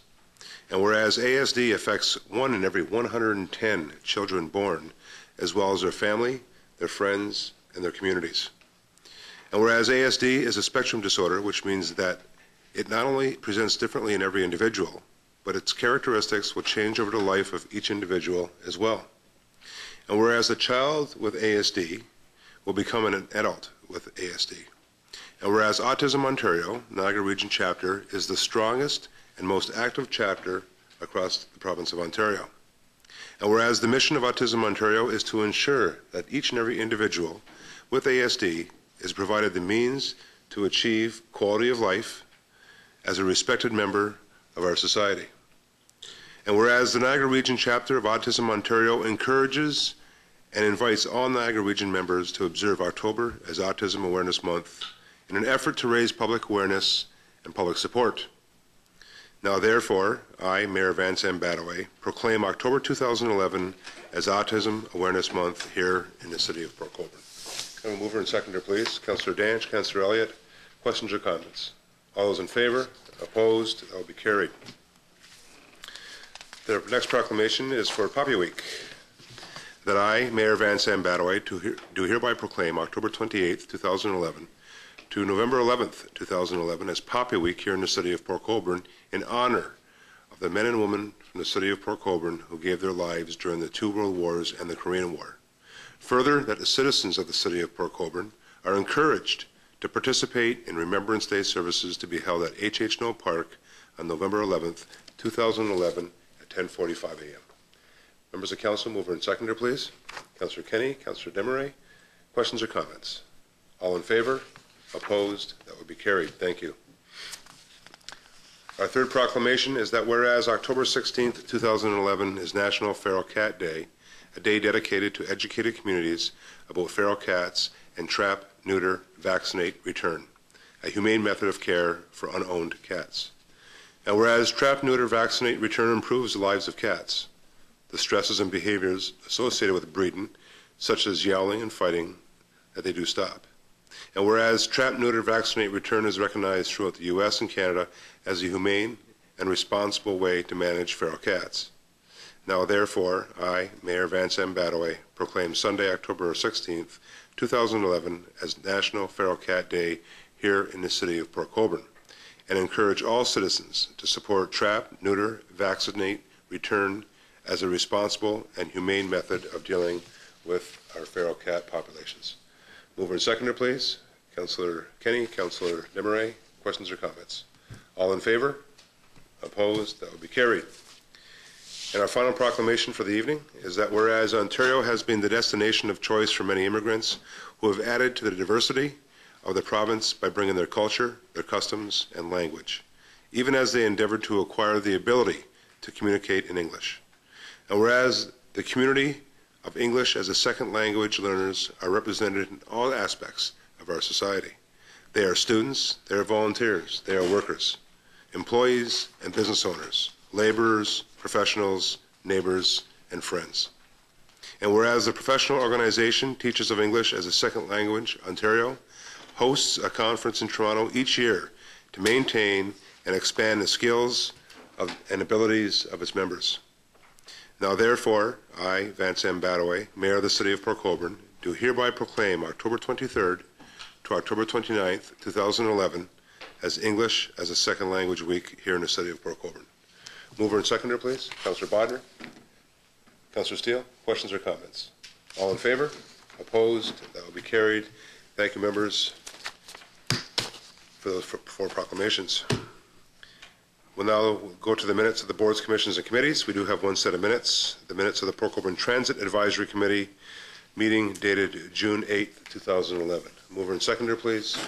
And whereas ASD affects 1 in every 110 children born, as well as their family, their friends, and their communities. And whereas ASD is a spectrum disorder, which means that it not only presents differently in every individual, but its characteristics will change over the life of each individual as well. And whereas a child with ASD will become an adult with ASD, and whereas Autism Ontario, Niagara Region Chapter, is the strongest and most active chapter across the province of Ontario. And whereas the mission of Autism Ontario is to ensure that each and every individual with ASD is provided the means to achieve quality of life as a respected member of our society. And whereas the Niagara Region Chapter of Autism Ontario encourages and invites all Niagara Region members to observe October as Autism Awareness Month in an effort to raise public awareness and public support. Now therefore, I, Mayor Van Sam Badaway, proclaim October 2011 as Autism Awareness Month here in the city of Port Colborne. Can I mover and seconder, please? Councillor Danch, Councillor Elliott, questions or comments? All those in favor? Opposed? That will be carried. The next proclamation is for Poppy Week. That I, Mayor Van Sam Badaway, do hereby proclaim October 28th, 2011 to November 11th, 2011 as Poppy Week here in the city of Port Colborne in honor of the men and women from the city of Port Colborne who gave their lives during the two World Wars and the Korean War. Further, that the citizens of the city of Port Colborne are encouraged to participate in Remembrance Day services to be held at H.H. Knoll Park on November 11th, 2011 at 10:45 a.m. Members of Council, mover and seconder, please. Councillor Kenny, Councillor Desmarais, questions or comments? All in favor? Opposed? That would be carried. Thank you. Our third proclamation is that whereas October 16th, 2011 is National Feral Cat Day, a day dedicated to educated communities about feral cats and trap, neuter, vaccinate, return, a humane method of care for unowned cats. And whereas trap, neuter, vaccinate, return improves the lives of cats, the stresses and behaviors associated with breeding, such as yowling and fighting, that they do stop. And whereas trap, neuter, vaccinate, return is recognized throughout the U.S. and Canada as a humane and responsible way to manage feral cats. Now therefore, I, Mayor Van Sam Badaway, proclaim Sunday, October 16th, 2011 as National Feral Cat Day here in the city of Port Colborne, and encourage all citizens to support trap, neuter, vaccinate, return as a responsible and humane method of dealing with our feral cat populations. Mover and seconder, please. Councillor Kenny, Councillor Desmarais, questions or comments? All in favor? Opposed? That will be carried. And our final proclamation for the evening is that whereas Ontario has been the destination of choice for many immigrants who have added to the diversity of the province by bringing their culture, their customs, and language, even as they endeavored to acquire the ability to communicate in English. And whereas the community of English as a second language learners are represented in all aspects of our society. They are students, they are volunteers, they are workers, employees and business owners, laborers, professionals, neighbors, and friends. And whereas the professional organization Teachers of English as a Second Language Ontario hosts a conference in Toronto each year to maintain and expand the skills and abilities of its members. Now therefore, I, Van Sam Badaway, Mayor of the City of Port Colborne, do hereby proclaim October 23rd to October 29th, 2011 as English as a Second Language Week here in the City of Port Colborne. Mover and seconder, please. Councillor Bodner. Councillor Steele, questions or comments? All in favor? Opposed? That will be carried. Thank you, members, for those four proclamations. We'll now go to the minutes of the boards, commissions, and committees. We do have one set of minutes. The minutes of the Port Colborne Transit Advisory Committee meeting dated June 8th, 2011. Mover and seconder, please.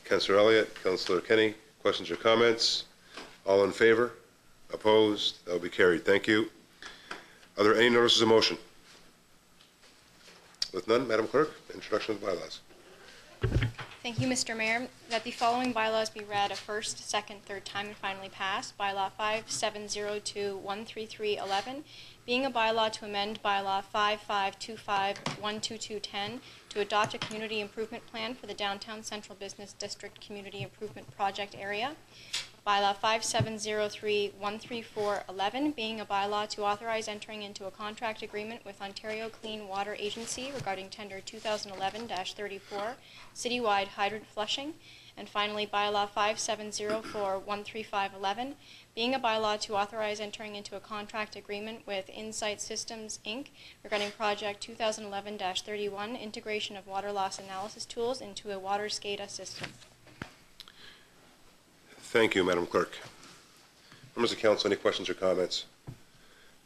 Councillor Elliott, Councillor Kenny, questions or comments? All in favor? Opposed? That will be carried. Thank you. Are there any notices of motion? With none, Madam Clerk, introduction of the bylaws. Thank you, Mr. Mayor. That the following bylaws be read a first, second, third time and finally passed. Bylaw 5702-13311, being a bylaw to amend Bylaw 5525-12210 to adopt a community improvement plan for the Downtown Central Business District Community Improvement Project area. Bylaw 5703-13411, being a bylaw to authorize entering into a contract agreement with Ontario Clean Water Agency regarding tender 2011-34 citywide hydrant flushing. And finally, Bylaw 5704-13511, being a bylaw to authorize entering into a contract agreement with Insight Systems, Inc. regarding Project 2011-31, integration of water loss analysis tools into a water SCADA system. Thank you, Madam Clerk. Members of Council, any questions or comments?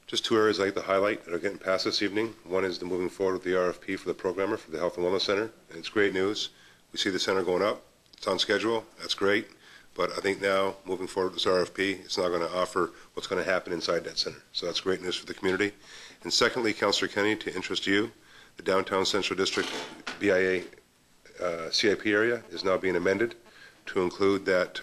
Just two areas I'd like to highlight that are getting passed this evening. One is the moving forward with the RFP for the programmer for the Health and Wellness Center. And it's great news. We see the center going up. It's on schedule. That's great. But I think now, moving forward with this RFP, it's not going to offer what's going to happen inside that center. So that's great news for the community. And secondly, Councillor Kenny, to interest you, the Downtown Central District BIA CIP area is now being amended to include that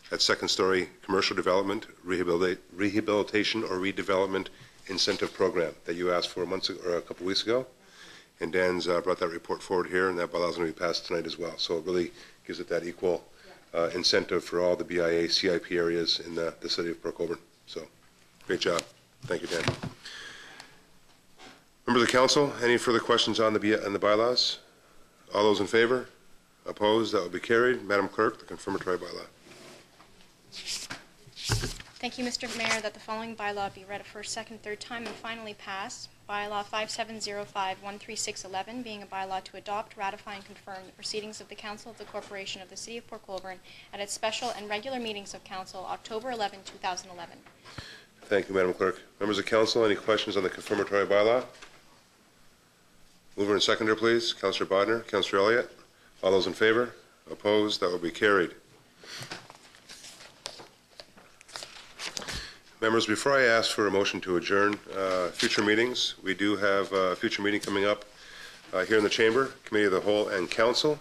that second-story commercial development, rehabilitation or redevelopment incentive program that you asked for months or a couple weeks ago. And Dan's brought that report forward here, and that bylaw is going to be passed tonight as well. So it really gives it that equal incentive for all the BIA CIP areas in the city of Port Colborne. So great job. Thank you, Dan. Members of Council, any further questions on the bylaws? All those in favor? Opposed? That will be carried. Madam Clerk, the confirmatory bylaw. Thank you, Mr. Mayor, that the following bylaw be read a first, second, third time and finally passed. Bylaw 5705-13611, being a bylaw to adopt, ratify, and confirm the proceedings of the Council of the Corporation of the City of Port Colborne at its special and regular meetings of Council, October 11, 2011. Thank you, Madam Clerk. Members of Council, any questions on the confirmatory bylaw? Mover and seconder, please. Councillor Bodner, Councillor Elliott. All those in favor? Opposed? That will be carried. Members, before I ask for a motion to adjourn future meetings, we do have a future meeting coming up here in the Chamber, Committee of the Whole and Council,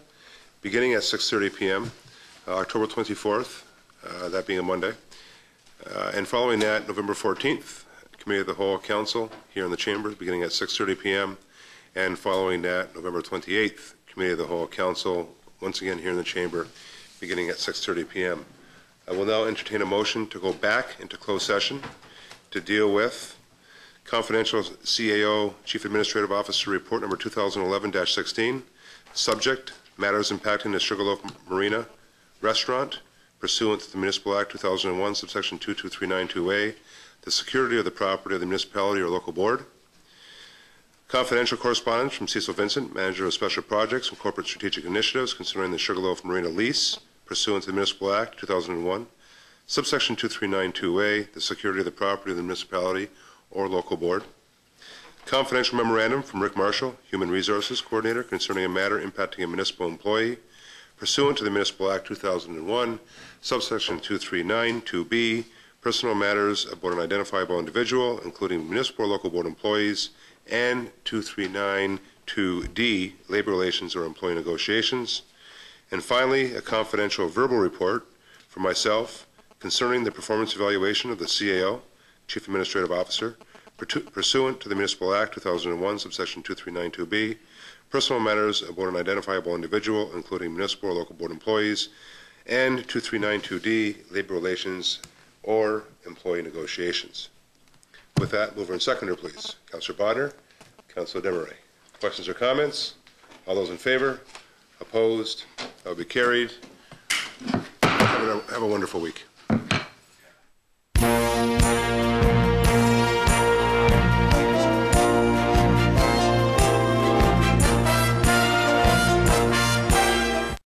beginning at 6:30 p.m., October 24th, that being a Monday. And following that, November 14th, Committee of the Whole Council here in the Chamber, beginning at 6:30 p.m. And following that, November 28th, Committee of the Whole Council, once again here in the Chamber, beginning at 6:30 p.m. I will now entertain a motion to go back into closed session to deal with confidential CAO Chief Administrative Officer Report number 2011-16, subject, matters impacting the Sugarloaf Marina Restaurant, pursuant to the Municipal Act 2001, subsection 22392A, the security of the property of the municipality or local board. Confidential correspondence from Cecil Vincent, Manager of Special Projects and Corporate Strategic Initiatives concerning the Sugarloaf Marina lease, pursuant to the Municipal Act 2001, subsection 2392A, the security of the property of the municipality or local board. Confidential memorandum from Rick Marshall, Human Resources Coordinator, concerning a matter impacting a municipal employee, pursuant to the Municipal Act 2001, subsection 2392B, personal matters about an identifiable individual, including municipal or local board employees, and 2392D, labor relations or employee negotiations. And finally, a confidential verbal report from myself concerning the performance evaluation of the CAO, Chief Administrative Officer, pursuant to the Municipal Act 2001, subsection 2392B, personal matters about an identifiable individual, including municipal or local board employees, and 2392D, labor relations or employee negotiations. With that, mover and seconder, please. Councillor Bodner, Councillor Desmarais. Questions or comments? All those in favor? Opposed? That will be carried. Have a wonderful week.